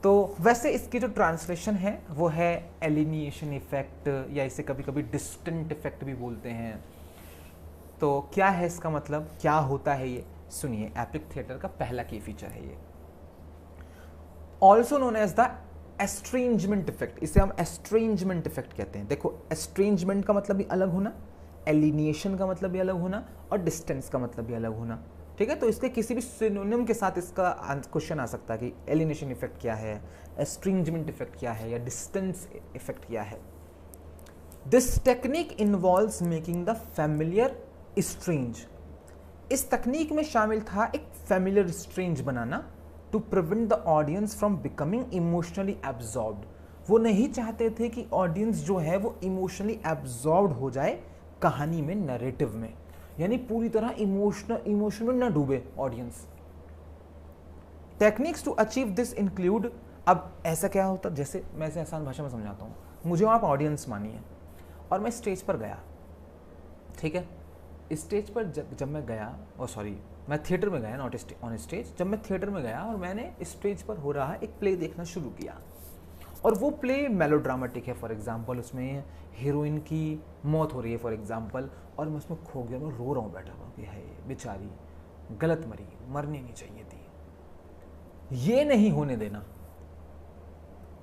तो वैसे इसकी जो ट्रांसलेशन है वो है एलिनिएशन इफेक्ट, या इसे कभी कभी डिस्टेंट इफेक्ट भी बोलते हैं। तो क्या है इसका मतलब, क्या होता है ये, सुनिए। एपिक थिएटर का पहला की फीचर है ये, also known as the estrangement effect, इसे हम एस्ट्रेंजमेंट इफेक्ट कहते हैं। देखो, एस्ट्रेंजमेंट का मतलब भी अलग होना, एलिनिएशन का मतलब भी अलग होना और डिस्टेंस का मतलब भी अलग होना, ठीक है। तो इसके किसी भी सिनोनिम के साथ इसका क्वेश्चन आ सकता है कि एलिनेशन इफेक्ट क्या है, एस्ट्रिंजमेंट इफेक्ट क्या है, या डिस्टेंस इफेक्ट क्या है। This technique involves making the familiar strange, इस तकनीक में शामिल था एक फैमिलियर स्ट्रेंज बनाना, to prevent the audience from becoming emotionally absorbed. वो नहीं चाहते थे कि ऑडियंस जो है वो इमोशनली एब्जॉर्ब्ड हो जाए कहानी में, नरेटिव में, यानी पूरी तरह इमोशन में न डूबे audience. Techniques to achieve this include, अब ऐसा क्या होता, जैसे मैं इसे आसान भाषा में समझाता हूँ, मुझे आप ऑडियंस मानिए और मैं स्टेज पर गया, ठीक है। स्टेज पर जब मैं गया, और सॉरी मैं थिएटर में गया, नॉट ऑन स्टेज, जब मैं थिएटर में गया और मैंने स्टेज पर हो रहा एक प्ले देखना शुरू किया, और वो प्ले मेलोड्रामेटिक है, फॉर एग्जांपल उसमें हीरोइन की मौत हो रही है फॉर एग्जांपल, और मैं उसमें खो गया, मैं रो रहा हूँ बैठा हुआ कि है बेचारी गलत मरी, मरनी नहीं चाहिए थी। ये नहीं होने देना,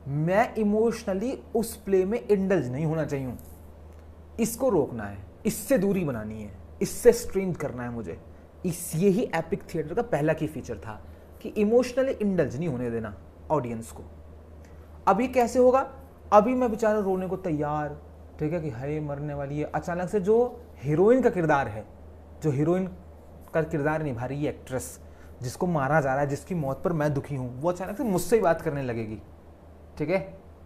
मैं इमोशनली उस प्ले में इंडल्ज नहीं होना चाहिए, इसको रोकना है, इससे दूरी बनानी है, इससे स्ट्रेंज करना है मुझे। यही एपिक थिएटर का पहला की फीचर था कि इमोशनली इंडल्ज नहीं होने देना ऑडियंस को। अभी कैसे होगा, अभी मैं बेचारा रोने को तैयार, ठीक है, कि हाय मरने वाली है, अचानक से जो हीरोइन का किरदार है, जो हीरोइन का किरदार निभा रही है एक्ट्रेस, जिसको मारा जा रहा है, जिसकी मौत पर मैं दुखी हूँ, वो अचानक से मुझसे ही बात करने लगेगी, ठीक है,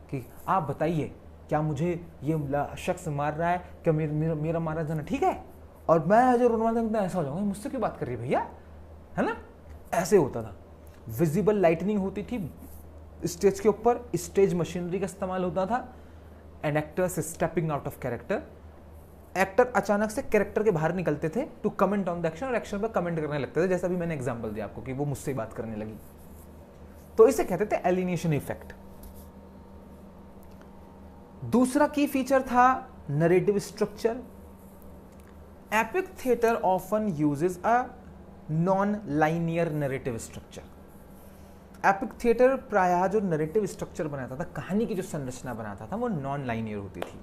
कि आप बताइए क्या मुझे ये शख्स मार रहा है, क्या मेरा मारा जाना ठीक है, और मैं जो रोने वाला था ऐसा हो जाऊंगा, मुझसे क्यों बात कर रही है भैया, है ना। ऐसे होता था। विजिबल लाइटनिंग होती थी स्टेज के ऊपर, स्टेज मशीनरी का इस्तेमाल होता था, and actors stepping out of character, actor अचानक से कैरेक्टर के बाहर निकलते थे to comment on the action, और एक्शन पर कमेंट करने लगते थे, जैसा भी मैंने एग्जांपल दिया आपको कि वो मुझसे बात करने लगी। तो इसे कहते थे एलिनेशन इफेक्ट। दूसरा की फीचर था narrative structure. Epic theatre often uses a non linear narrative structure. Epic theatre प्रायः जो नरेटिव स्ट्रक्चर बनाता था, कहानी की जो संरचना बनाता था, वो नॉन लाइनियर होती थी,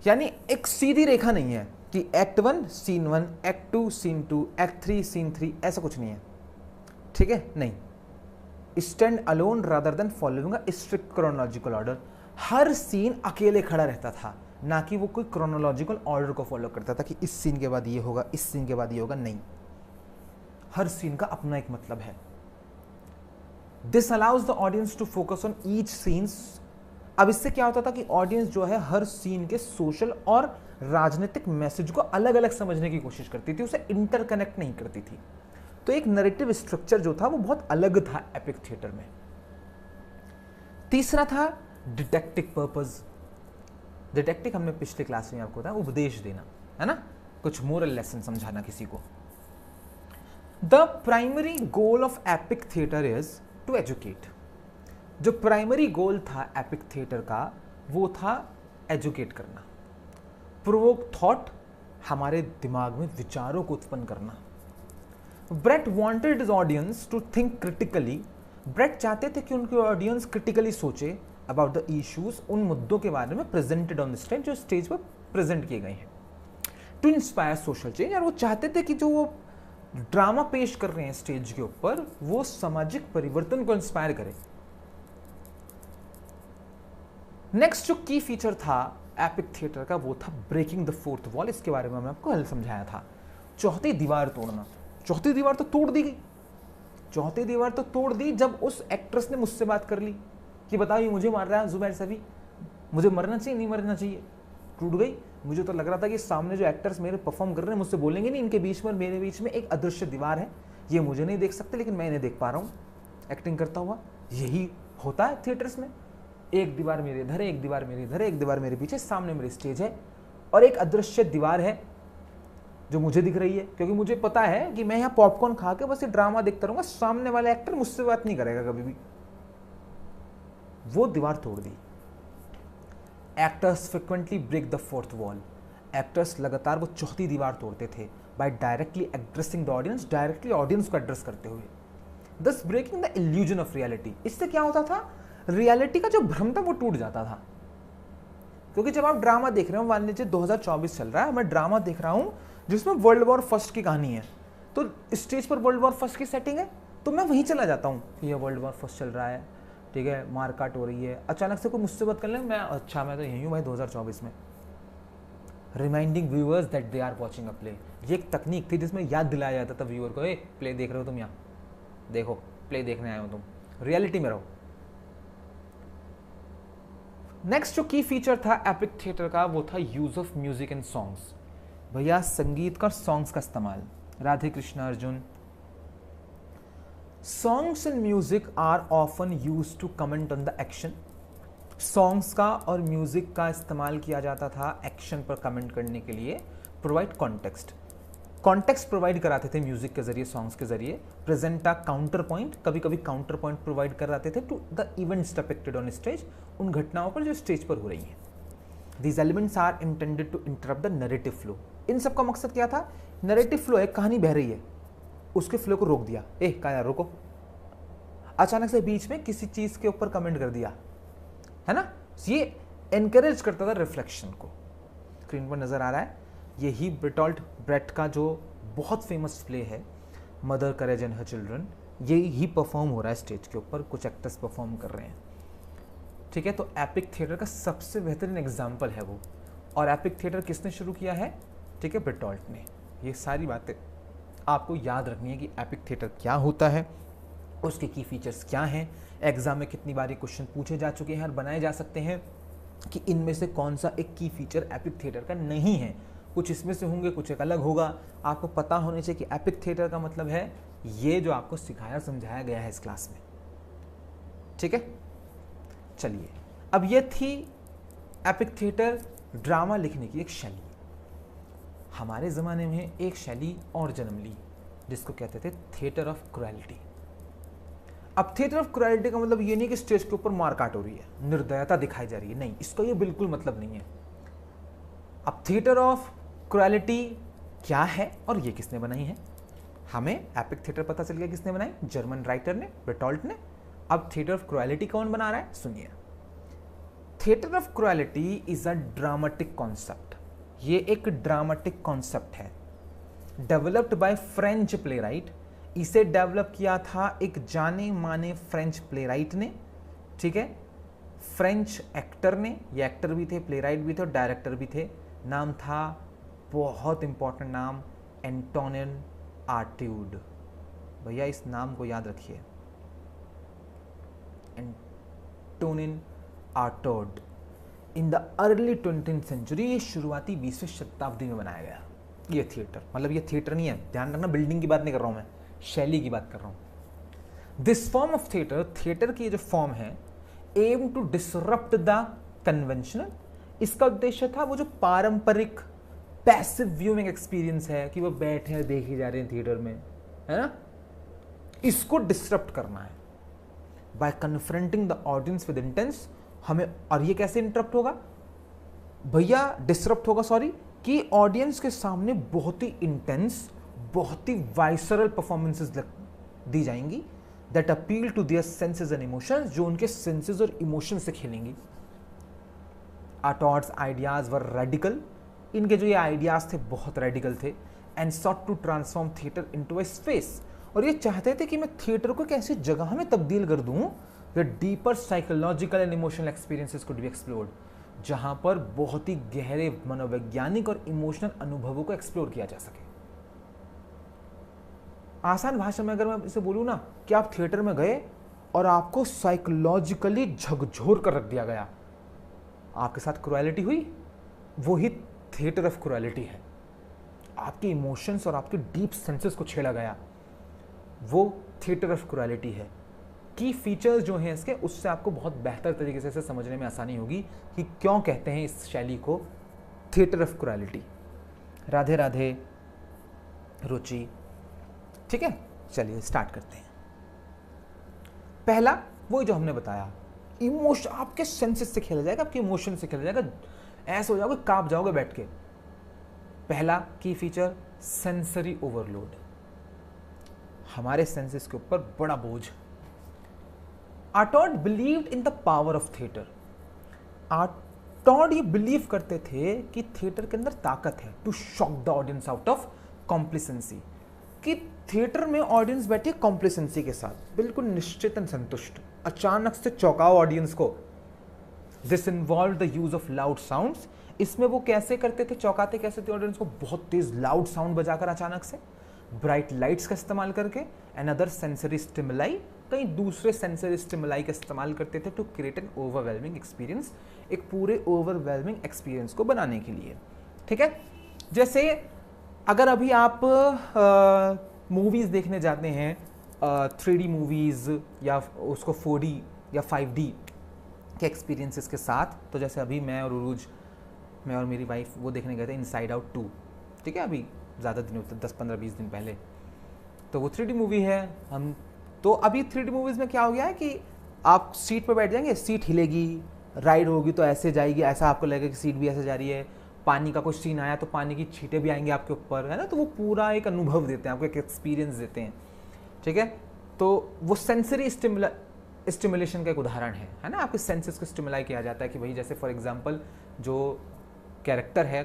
यानी एक सीधी रेखा नहीं है कि act 1 scene 1, act 2 scene 2, act 3 scene 3, ऐसा कुछ नहीं है, ठीक है, नहीं। Stand alone rather than following a strict chronological order. हर सीन अकेले खड़ा रहता था, ना कि वो कोई क्रोनोलॉजिकल ऑर्डर को फॉलो करता था कि इस सीन के बाद ये होगा, इस सीन के बाद ये होगा, नहीं। हर सीन का अपना एक मतलब है। This allows the audience to focus on each scenes. अब इससे क्या होता था कि ऑडियंस जो है हर सीन के सोशल और राजनीतिक मैसेज को अलग अलग समझने की कोशिश करती थी, उसे इंटरकनेक्ट नहीं करती थी। तो एक नरेटिव स्ट्रक्चर जो था वो बहुत अलग था एपिक थिएटर में। तीसरा था डिडक्टिव पर्पस। डिडक्टिव हमने पिछले क्लास में आपको बताया, उपदेश देना, है ना, कुछ मोरल लेसन समझाना किसी को। The primary goal of epic theatre is to educate. जो प्राइमरी गोल था एपिक थिएटर का वो था एजुकेट करना, प्रोवोक थॉट, हमारे दिमाग में विचारों को उत्पन्न करना। Brecht wanted his audience to think critically. Brecht चाहते थे कि उनके ऑडियंस क्रिटिकली सोचे अबाउट द इश्यूज, उन मुद्दों के बारे में प्रेजेंटेड ऑन द स्टेज, जो स्टेज पर प्रेजेंट किए गए हैं। टू इंस्पायर सोशल चेंज, और वो चाहते थे कि जो वो ड्रामा पेश कर रहे हैं स्टेज के ऊपर वो सामाजिक परिवर्तन को इंस्पायर करे। नेक्स्ट जो की फीचर था एपिक थिएटर का वो था ब्रेकिंग द फोर्थ वॉल। इसके बारे में मैं आपको कल समझाया था। चौथी दीवार तोड़ना। चौथी दीवार तो तोड़ दी गई, चौथी दीवार तो तोड़ दी जब उस एक्ट्रेस ने मुझसे बात कर ली कि बताओ ये मुझे मार रहा है जुबैर सभी, मुझे मरना चाहिए नहीं मरना चाहिए। टूट गई। मुझे तो लग रहा था कि सामने जो एक्टर्स मेरे परफॉर्म कर रहे हैं मुझसे बोलेंगे नहीं, इनके बीच में और मेरे बीच में एक अदृश्य दीवार है, ये मुझे नहीं देख सकते लेकिन मैं इन्हें देख पा रहा हूँ एक्टिंग करता हुआ। यही होता है थिएटर्स में, एक दीवार मेरे इधर है, एक दीवार मेरे इधर है, एक दीवार मेरे पीछे, सामने मेरी स्टेज है और एक अदृश्य दीवार है जो मुझे दिख रही है, क्योंकि मुझे पता है कि मैं यहाँ पॉपकॉर्न खा के बस ये ड्रामा देखता रहूंगा, सामने वाला एक्टर मुझसे बात नहीं करेगा कभी भी। वो दीवार तोड़ दी। Actors frequently break the fourth wall. Actors लगातार वो चौथी दीवार तोड़ते थे by directly addressing the audience, directly audience को एड्रेस करते हुए, thus breaking the illusion of reality. इससे क्या होता था, रियलिटी का जो भ्रम था वो टूट जाता था। क्योंकि जब आप ड्रामा देख रहे हो, मान लीजिए 2024 चल रहा है, मैं ड्रामा देख रहा हूं जिसमें वर्ल्ड वॉर फर्स्ट की कहानी है, तो स्टेज पर वर्ल्ड वॉर फर्स्ट की सेटिंग है तो मैं वहीं चला जाता हूँ कि ये वर्ल्ड वॉर फर्स्ट चल रहा है, ठीक है, मारकाट हो रही है, अचानक से कोई मुझसे बात कर ले, मैं अच्छा मैं तो यहीं हूँ भाई 2024 में। Reminding viewers that they are watching a play. ये एक तकनीक थी जिसमें याद दिलाया जाता था व्यूअर को, ए प्ले देख रहे हो तुम, यहाँ देखो प्ले देखने आए हो तुम, रियलिटी में रहो। नेक्स्ट जो की फीचर था एपिक थिएटर का वो था use of music and songs. भैया संगीत का, सॉन्ग्स का इस्तेमाल। Radhe Krishna Arjun. Songs and music are often used to comment on the action. Songs का और म्यूजिक का इस्तेमाल किया जाता था एक्शन पर कमेंट करने के लिए, प्रोवाइड कॉन्टेक्स्ट। कॉन्टेक्स्ट प्रोवाइड कराते थे म्यूजिक के जरिए, सॉन्ग्स के जरिए। प्रेजेंट अ काउंटर पॉइंट, कभी कभी काउंटर पॉइंट प्रोवाइड कराते थे to the events depicted on stage, उन घटनाओं पर जो स्टेज पर हो रही हैं। These elements are intended to interrupt the narrative flow. इन सब का मकसद क्या था, नैरेटिव फ्लो है, कहानी बह रही है, उसके फ्लो को रोक दिया, कहा यार रोको, अचानक से बीच में किसी चीज के ऊपर कमेंट कर दिया, है ना। ये एनकरेज करता था रिफ्लेक्शन को। स्क्रीन पर नजर आ रहा है, यही बर्टोल्ट ब्रेट का जो बहुत फेमस प्ले है mother courage and her children, यही परफॉर्म हो रहा है स्टेज के ऊपर, कुछ एक्टर्स परफॉर्म कर रहे हैं, ठीक है। तो एपिक थिएटर का सबसे बेहतरीन एग्जाम्पल है वो। और एपिक थिएटर किसने शुरू किया है, ठीक है, बर्टोल्ट ने। ये सारी बातें आपको याद रखनी है कि एपिक थिएटर क्या होता है, उसके की फीचर्स क्या हैं, एग्जाम में कितनी बारी क्वेश्चन पूछे जा चुके हैं और बनाए जा सकते हैं कि इनमें से कौन सा एक की फीचर एपिक थिएटर का नहीं है। कुछ इसमें से होंगे, कुछ एक अलग होगा। आपको पता होने चाहिए कि एपिक थिएटर का मतलब है ये जो आपको सिखाया समझाया गया है इस क्लास में, ठीक है। चलिए, अब ये थी एपिक थिएटर ड्रामा लिखने की एक शैली। हमारे ज़माने में एक शैली और जन्म ली जिसको कहते थे थिएटर ऑफ क्रुएलिटी। अब थिएटर ऑफ क्रुएलिटी का मतलब ये नहीं कि स्टेज के ऊपर मारकाट हो रही है, निर्दयता दिखाई जा रही है, नहीं, इसका ये बिल्कुल मतलब नहीं है। अब थिएटर ऑफ क्रुएलिटी क्या है और ये किसने बनाई है, हमें एपिक थिएटर पता चल गया किसने बनाई, जर्मन राइटर ने, बर्टोल्ट ने। अब थिएटर ऑफ क्रुएलिटी कौन बना रहा है, सुनिए। Theatre of cruelty is a dramatic concept. ये एक ड्रामेटिक कॉन्सेप्ट है, डेवलप्ड बाय फ्रेंच प्लेराइट। इसे डेवलप किया था एक जाने माने फ्रेंच प्लेराइट ने, ठीक है, फ्रेंच एक्टर ने। ये एक्टर भी थे, प्लेराइट भी थे और डायरेक्टर भी थे। नाम था, बहुत इंपॉर्टेंट नाम, एंटोनिन आर्ट्यूड। भैया इस नाम को याद रखिए, Antonin Artaud. In the early 20th century, शुरुआती 20वीं शताब्दी में बनाया गया ये थिएटर। मतलब ये थिएटर नहीं है, ध्यान रखना, बिल्डिंग की बात नहीं कर रहा हूं मैं, शैली की बात कर रहा हूं। This form of theatre, theatre की जो फॉर्म है, aim to disrupt the conventional. इसका उद्देश्य था वो जो पारंपरिक पैसिव व्यूइंग एक्सपीरियंस है कि वो बैठे हैं देखे जा रहे हैं थिएटर में, है ना, इसको डिसरप्ट करना है by confronting the audience with intense. हमें, और ये कैसे इंटरप्ट होगा भैया, डिसरप्ट होगा सॉरी, कि ऑडियंस के सामने बहुत ही इंटेंस, बहुत ही वाइसरल परफॉर्मेंसेस दी जाएंगी that appeal to their senses and emotions, जो उनके सेंसेस और इमोशंस से खेलेंगी। आर्ट्यूड्स आइडियाज वर रेडिकल। इनके जो ये आइडियाज थे बहुत रेडिकल थे and sought to transform theatre into a space, और ये चाहते थे कि मैं थिएटर को एक ऐसी जगह में तब्दील कर दूं deeper psychological and emotional experiences could be explored, जहां पर बहुत ही गहरे मनोवैज्ञानिक और इमोशनल अनुभवों को एक्सप्लोर किया जा सके। आसान भाषा में अगर मैं इसे बोलूं ना कि आप थिएटर में गए और आपको साइकोलॉजिकली झकझोर कर रख दिया गया, आपके साथ क्रुएलिटी हुई, वो ही थिएटर ऑफ क्रुएलिटी है। आपके इमोशंस और आपके डीप सेंसेस को छेड़ा गया, वो थिएटर ऑफ क्रुएलिटी है। की फीचर्स जो हैं इसके, उससे आपको बहुत बेहतर तरीके से इसे समझने में आसानी होगी कि क्यों कहते हैं इस शैली को theatre of cruelty. Radhe Radhe Ruchi, ठीक है, चलिए स्टार्ट करते हैं। पहला वो जो हमने बताया, इमोशन, आपके सेंसेस से खेला जाएगा, आपके इमोशन से खेला जाएगा, ऐसा हो जाओगे कांप जाओगे बैठ के। पहला की फीचर सेंसरी ओवरलोड, हमारे सेंसेस के ऊपर बड़ा बोझ। Artaud believed in the power of theatre, Artaud ये बिलीव करते थे कि थिएटर के अंदर ताकत है to shock the audience out of complacency, कि थिएटर में ऑडियंस बैठी है कॉम्प्लिसेंसी के साथ, बिल्कुल निश्चित एंड संतुष्ट, अचानक से चौंकाओ ऑडियंस को। This involve the use of loud sounds, इसमें वो कैसे करते थे, चौंकाते कैसे थे ऑडियंस को, बहुत तेज लाउड साउंड बजाकर अचानक से, ब्राइट लाइट्स का इस्तेमाल करके, एंड अदर सेंसरी स्टिमुलाई, कई दूसरे सेंसरी स्टिमुलाई का इस्तेमाल करते थे to create an overwhelming experience, एक पूरे ओवरवेलमिंग एक्सपीरियंस को बनाने के लिए। ठीक है, जैसे अगर अभी आप मूवीज देखने जाते हैं 3D मूवीज या उसको 4D या 5D के एक्सपीरियंसेस के साथ, तो जैसे अभी मैं और उरूज, मैं और मेरी वाइफ वो देखने गए थे इनसाइड आउट 2, ठीक है, अभी ज़्यादा दिन होते 10-15-20 दिन पहले, तो वो 3D मूवी है। हम तो अभी 3D मूवीज़ में क्या हो गया है कि आप सीट पर बैठ जाएंगे, सीट हिलेगी, राइड होगी तो ऐसे जाएगी, ऐसा आपको लगेगा कि सीट भी ऐसे जा रही है, पानी का कुछ सीन आया तो पानी की छींटें भी आएंगी आपके ऊपर, है ना, तो वो पूरा एक अनुभव देते हैं आपको, एक एक्सपीरियंस देते हैं। ठीक है, तो वो सेंसरी स्टिमुलेशन का एक उदाहरण है ना, आपके सेंसेस को स्टिमुलाई किया जाता है कि भाई जैसे फॉर एग्जांपल जो कैरेक्टर है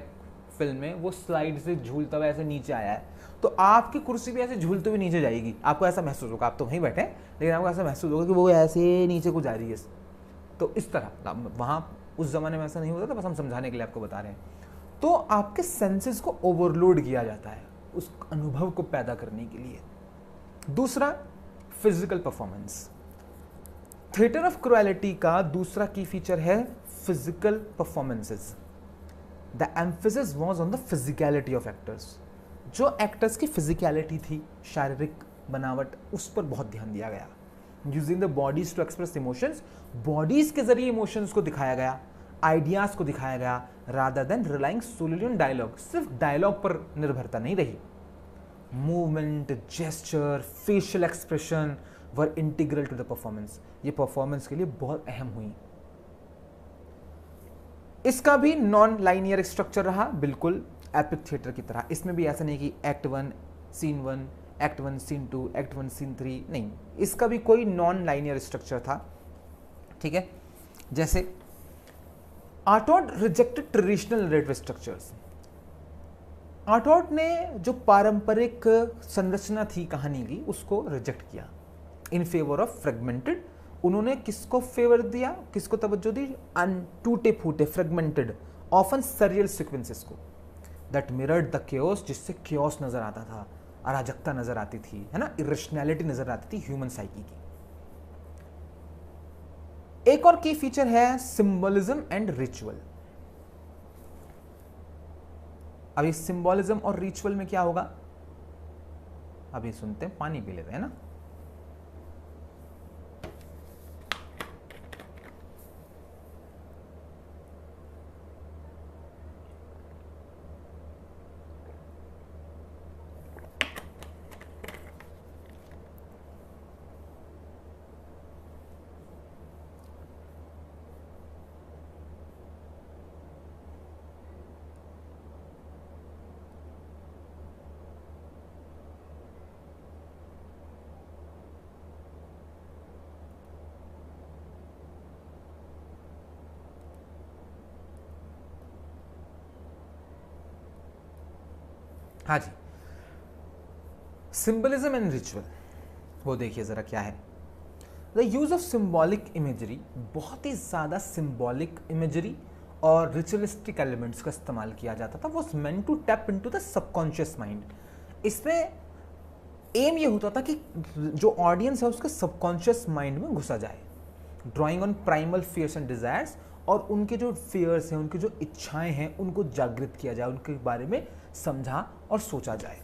फिल्म में वो स्लाइड से झूलता हुआ ऐसे नीचे आया है, तो आपकी कुर्सी भी ऐसे झूलते हुए नीचे जाएगी, आपको ऐसा महसूस होगा, आप तो वहीं बैठे लेकिन आपको ऐसा महसूस होगा कि वो ऐसे नीचे को जा रही है। तो इस तरह वहाँ उस ज़माने में ऐसा नहीं होता था, बस हम समझाने के लिए आपको बता रहे हैं। तो आपके सेंसेस को ओवरलोड किया जाता है उस अनुभव को पैदा करने के लिए। दूसरा, physical performance. Theatre of cruelty का दूसरा की फीचर है physical performances. The emphasis was on the physicality of actors, जो एक्टर्स की फिजिकलिटी थी, शारीरिक बनावट, उस पर बहुत ध्यान दिया गया। Using the bodies to express emotions, bodies के जरिए इमोशंस को दिखाया गया, आइडियाज को दिखाया गया, rather than relying solely on dialogue, सिर्फ डायलॉग पर निर्भरता नहीं रही। Movement, gesture, facial expression were integral to the performance, ये परफॉर्मेंस के लिए बहुत अहम हुई। इसका भी नॉन लाइनियर स्ट्रक्चर रहा, बिल्कुल एपिक थिएटर की तरह। इसमें भी ऐसा नहीं कि act 1 scene 1, act 1 scene 2, act 1 scene 3, नहीं, इसका भी कोई नॉन लाइनियर स्ट्रक्चर था। ठीक है, जैसे आर्टॉड रिजेक्टेड ट्रेडिशनल नैरेटिव स्ट्रक्चर्स, आर्टॉड ने जो पारंपरिक संरचना थी कहानी की उसको रिजेक्ट किया इन फेवर ऑफ फ्रेगमेंटेड। उन्होंने किसको फेवर दिया, किसको तवज्जो दी, टूटे फूटे, फ्रेगमेंटेड, ऑफन सरियल सीक्वेंसेस को, दैट मिरर्ड द केओस, जिससे केओस नजर आता था, अराजकता नजर आती थी, है ना, इरेशनैलिटी नजर आती थी ह्यूमन साइकी की। एक और की फीचर है सिंबलिज्म एंड रिचुअल। अभी सिंबलिज्म और रिचुअल में क्या होगा, अभी सुनते हैं, पानी पी लेते हैं ना। हाँ जी, सिंबलिज्म एंड रिचुअल, वो देखिए ज़रा क्या है। The use of symbolic imagery, बहुत ही ज़्यादा सिम्बॉलिक इमेजरी और रिचुअलिस्टिक एलिमेंट्स का इस्तेमाल किया जाता था, was meant to tap into the subconscious mind. इसमें एम ये होता था कि जो ऑडियंस है उसके सबकॉन्शियस माइंड में घुसा जाए, drawing on primal fears and desires, और उनके जो फियर्स हैं, उनकी जो इच्छाएं हैं, उनको जागृत किया जाए, उनके बारे में समझा और सोचा जाए।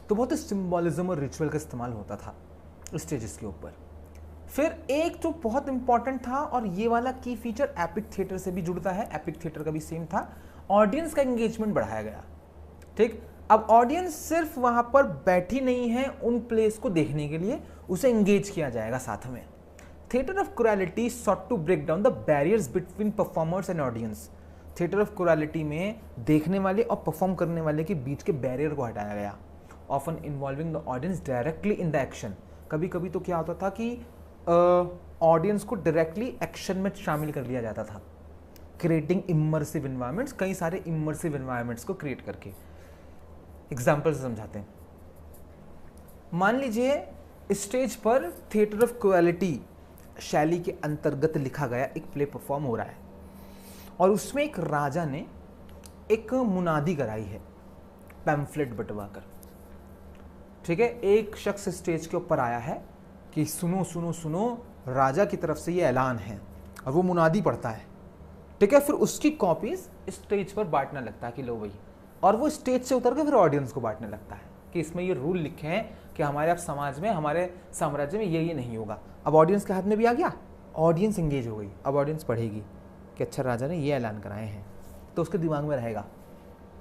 तो बहुत ही सिम्बॉलिज्म और रिचुअल का इस्तेमाल होता था स्टेजेस के ऊपर। फिर एक जो बहुत इंपॉर्टेंट था, और ये वाला की फीचर एपिक थिएटर से भी जुड़ता है, एपिक थिएटर का भी सेम था, ऑडियंस का एंगेजमेंट बढ़ाया गया। ठीक, अब ऑडियंस सिर्फ वहां पर बैठी नहीं है उन प्लेस को देखने के लिए, उसे एंगेज किया जाएगा साथ में। Theatre of cruelty sought to break down the barriers between performers and audience. Theatre of cruelty में देखने वाले और परफॉर्म करने वाले के बीच के बैरियर को हटाया गया, often involving the audience directly in the action. कभी कभी तो क्या होता था कि ऑडियंस को डायरेक्टली एक्शन में शामिल कर लिया जाता था, क्रिएटिंग इमर्सिव इन्वायरमेंट्स, कई सारे इमर्सिव इन्वायरमेंट्स को क्रिएट करके। एग्जाम्पल से समझाते हैं। मान लीजिए स्टेज पर थिएटर ऑफ क्रूएलिटी शैली के अंतर्गत लिखा गया एक प्ले परफॉर्म हो रहा है, और उसमें एक राजा ने एक मुनादी कराई है पैम्फलेट बंटवा कर। ठीक है, एक शख्स स्टेज के ऊपर आया है कि सुनो सुनो सुनो, राजा की तरफ से ये ऐलान है, और वो मुनादी पढ़ता है। ठीक है, फिर उसकी कॉपीज स्टेज पर बांटना लगता है कि लो भाई, और वो स्टेज से उतर के फिर ऑडियंस को बांटने लगता है कि इसमें ये रूल लिखे हैं कि हमारे अब समाज में, हमारे साम्राज्य में ये नहीं होगा। अब ऑडियंस के हाथ में भी आ गया, ऑडियंस एंगेज हो गई। अब ऑडियंस पढ़ेगी कि अच्छा राजा ने ये ऐलान कराए हैं, तो उसके दिमाग में रहेगा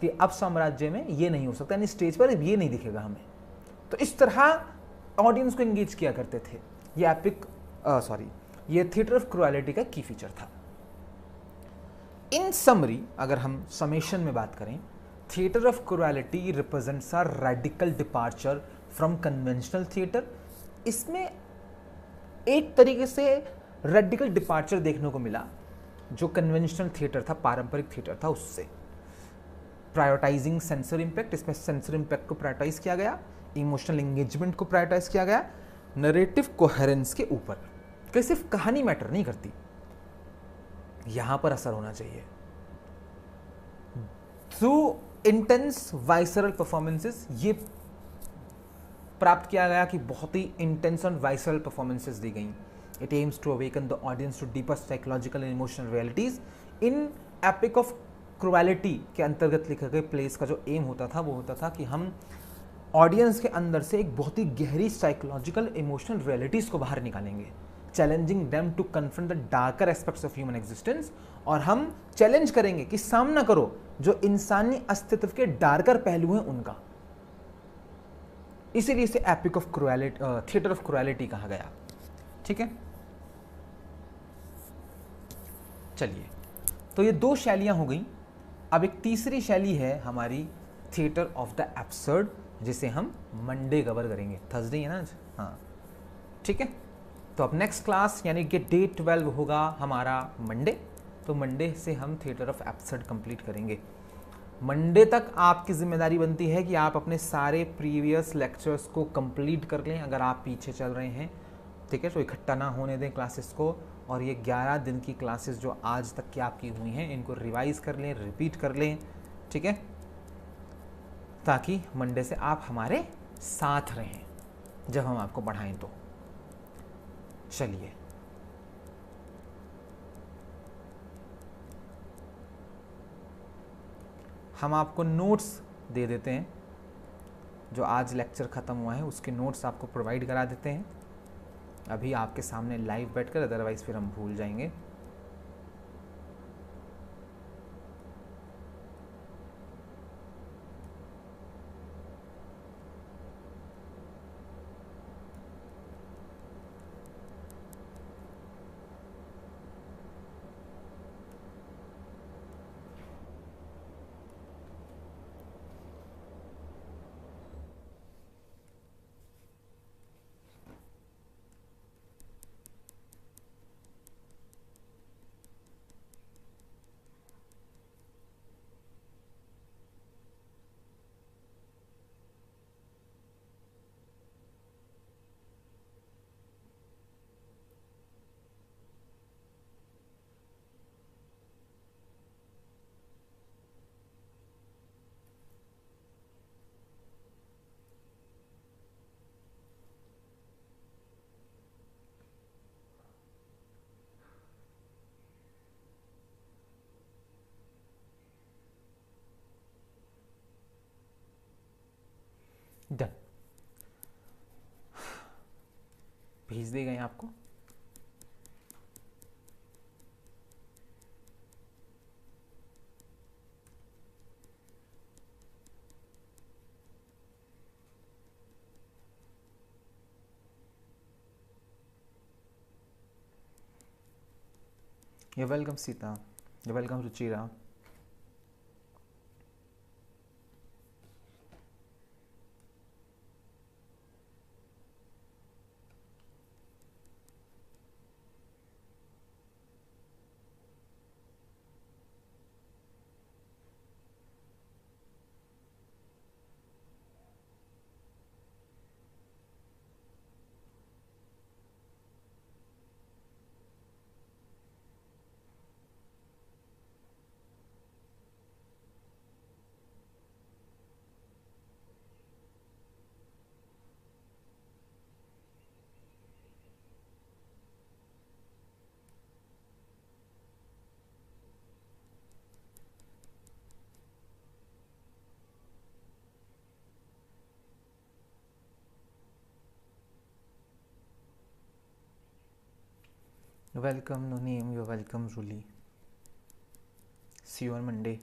कि अब साम्राज्य में ये नहीं हो सकता, यानी स्टेज पर ये नहीं दिखेगा हमें। तो इस तरह ऑडियंस को एंगेज किया करते थे। ये एपिक ये थिएटर ऑफ क्रूएलिटी का की फीचर था। इन समरी, अगर हम समेशन में बात करें, theatre of cruelty represents a radical departure from conventional theatre. इसमें एक तरीके से रेडिकल डिपार्चर देखने को मिला जो कन्वेंशनल थिएटर था, पारंपरिक थिएटर था, उससे। प्रायोरिटाइजिंग सेंसर इम्पैक्ट, इसमें सेंसर इम्पैक्ट को प्रायोरिटाइज किया गया, इमोशनल एंगेजमेंट को प्रायोरिटाइज किया गया, नरेटिव कोहेरेंस के ऊपर, कि सिर्फ कहानी मैटर नहीं करती, यहां पर असर होना चाहिए। थ्रू इंटेंस वाइसरल परफॉर्मेंसेस, ये प्राप्त किया गया कि बहुत ही इंटेंस और वाइसरल परफॉर्मेंसेस दी गई। It aims to awaken the audience to deeper psychological and emotional realities. इन एपिक ऑफ क्रूएलिटी के अंतर्गत लिखे गए प्लेस का जो एम होता था, वो होता था कि हम ऑडियंस के अंदर से एक बहुत ही गहरी साइकोलॉजिकल इमोशनल रियलिटीज को बाहर निकालेंगे, challenging them to confront the darker aspects of human existence. और हम चैलेंज करेंगे कि सामना करो जो इंसानी अस्तित्व के डार्कर पहलू हैं उनका। इसीलिए इसे epic of cruelty, theatre of cruelty कहा गया। ठीक है, चलिए, तो ये दो शैलियां हो गई। अब एक तीसरी शैली है हमारी थिएटर ऑफ द एब्सर्ड, जिसे हम मंडे कवर करेंगे। थर्सडे है ना आज, हाँ ठीक है। तो अब नेक्स्ट क्लास यानी कि डे 12 होगा हमारा मंडे, तो मंडे से हम थिएटर ऑफ एब्सर्ड कंप्लीट करेंगे। मंडे तक आपकी जिम्मेदारी बनती है कि आप अपने सारे प्रीवियस लेक्चर्स को कंप्लीट कर लें, अगर आप पीछे चल रहे हैं। ठीक है, तो इकट्ठा ना होने दें क्लासेस को, और ये 11 दिन की क्लासेस जो आज तक की आपकी हुई हैं, इनको रिवाइज कर लें, रिपीट कर लें। ठीक है, ताकि मंडे से आप हमारे साथ रहें जब हम आपको पढ़ाएं। तो चलिए, हम आपको नोट्स दे देते हैं, जो आज लेक्चर ख़त्म हुआ है उसके नोट्स आपको प्रोवाइड करा देते हैं अभी आपके सामने लाइव बैठकर, अदरवाइज़ फिर हम भूल जाएंगे। डन, भेज देगा ये आपको। You're welcome, Sita. You're welcome, Ruchira. Welcome, no name. You're welcome, Ruli. See you on Monday.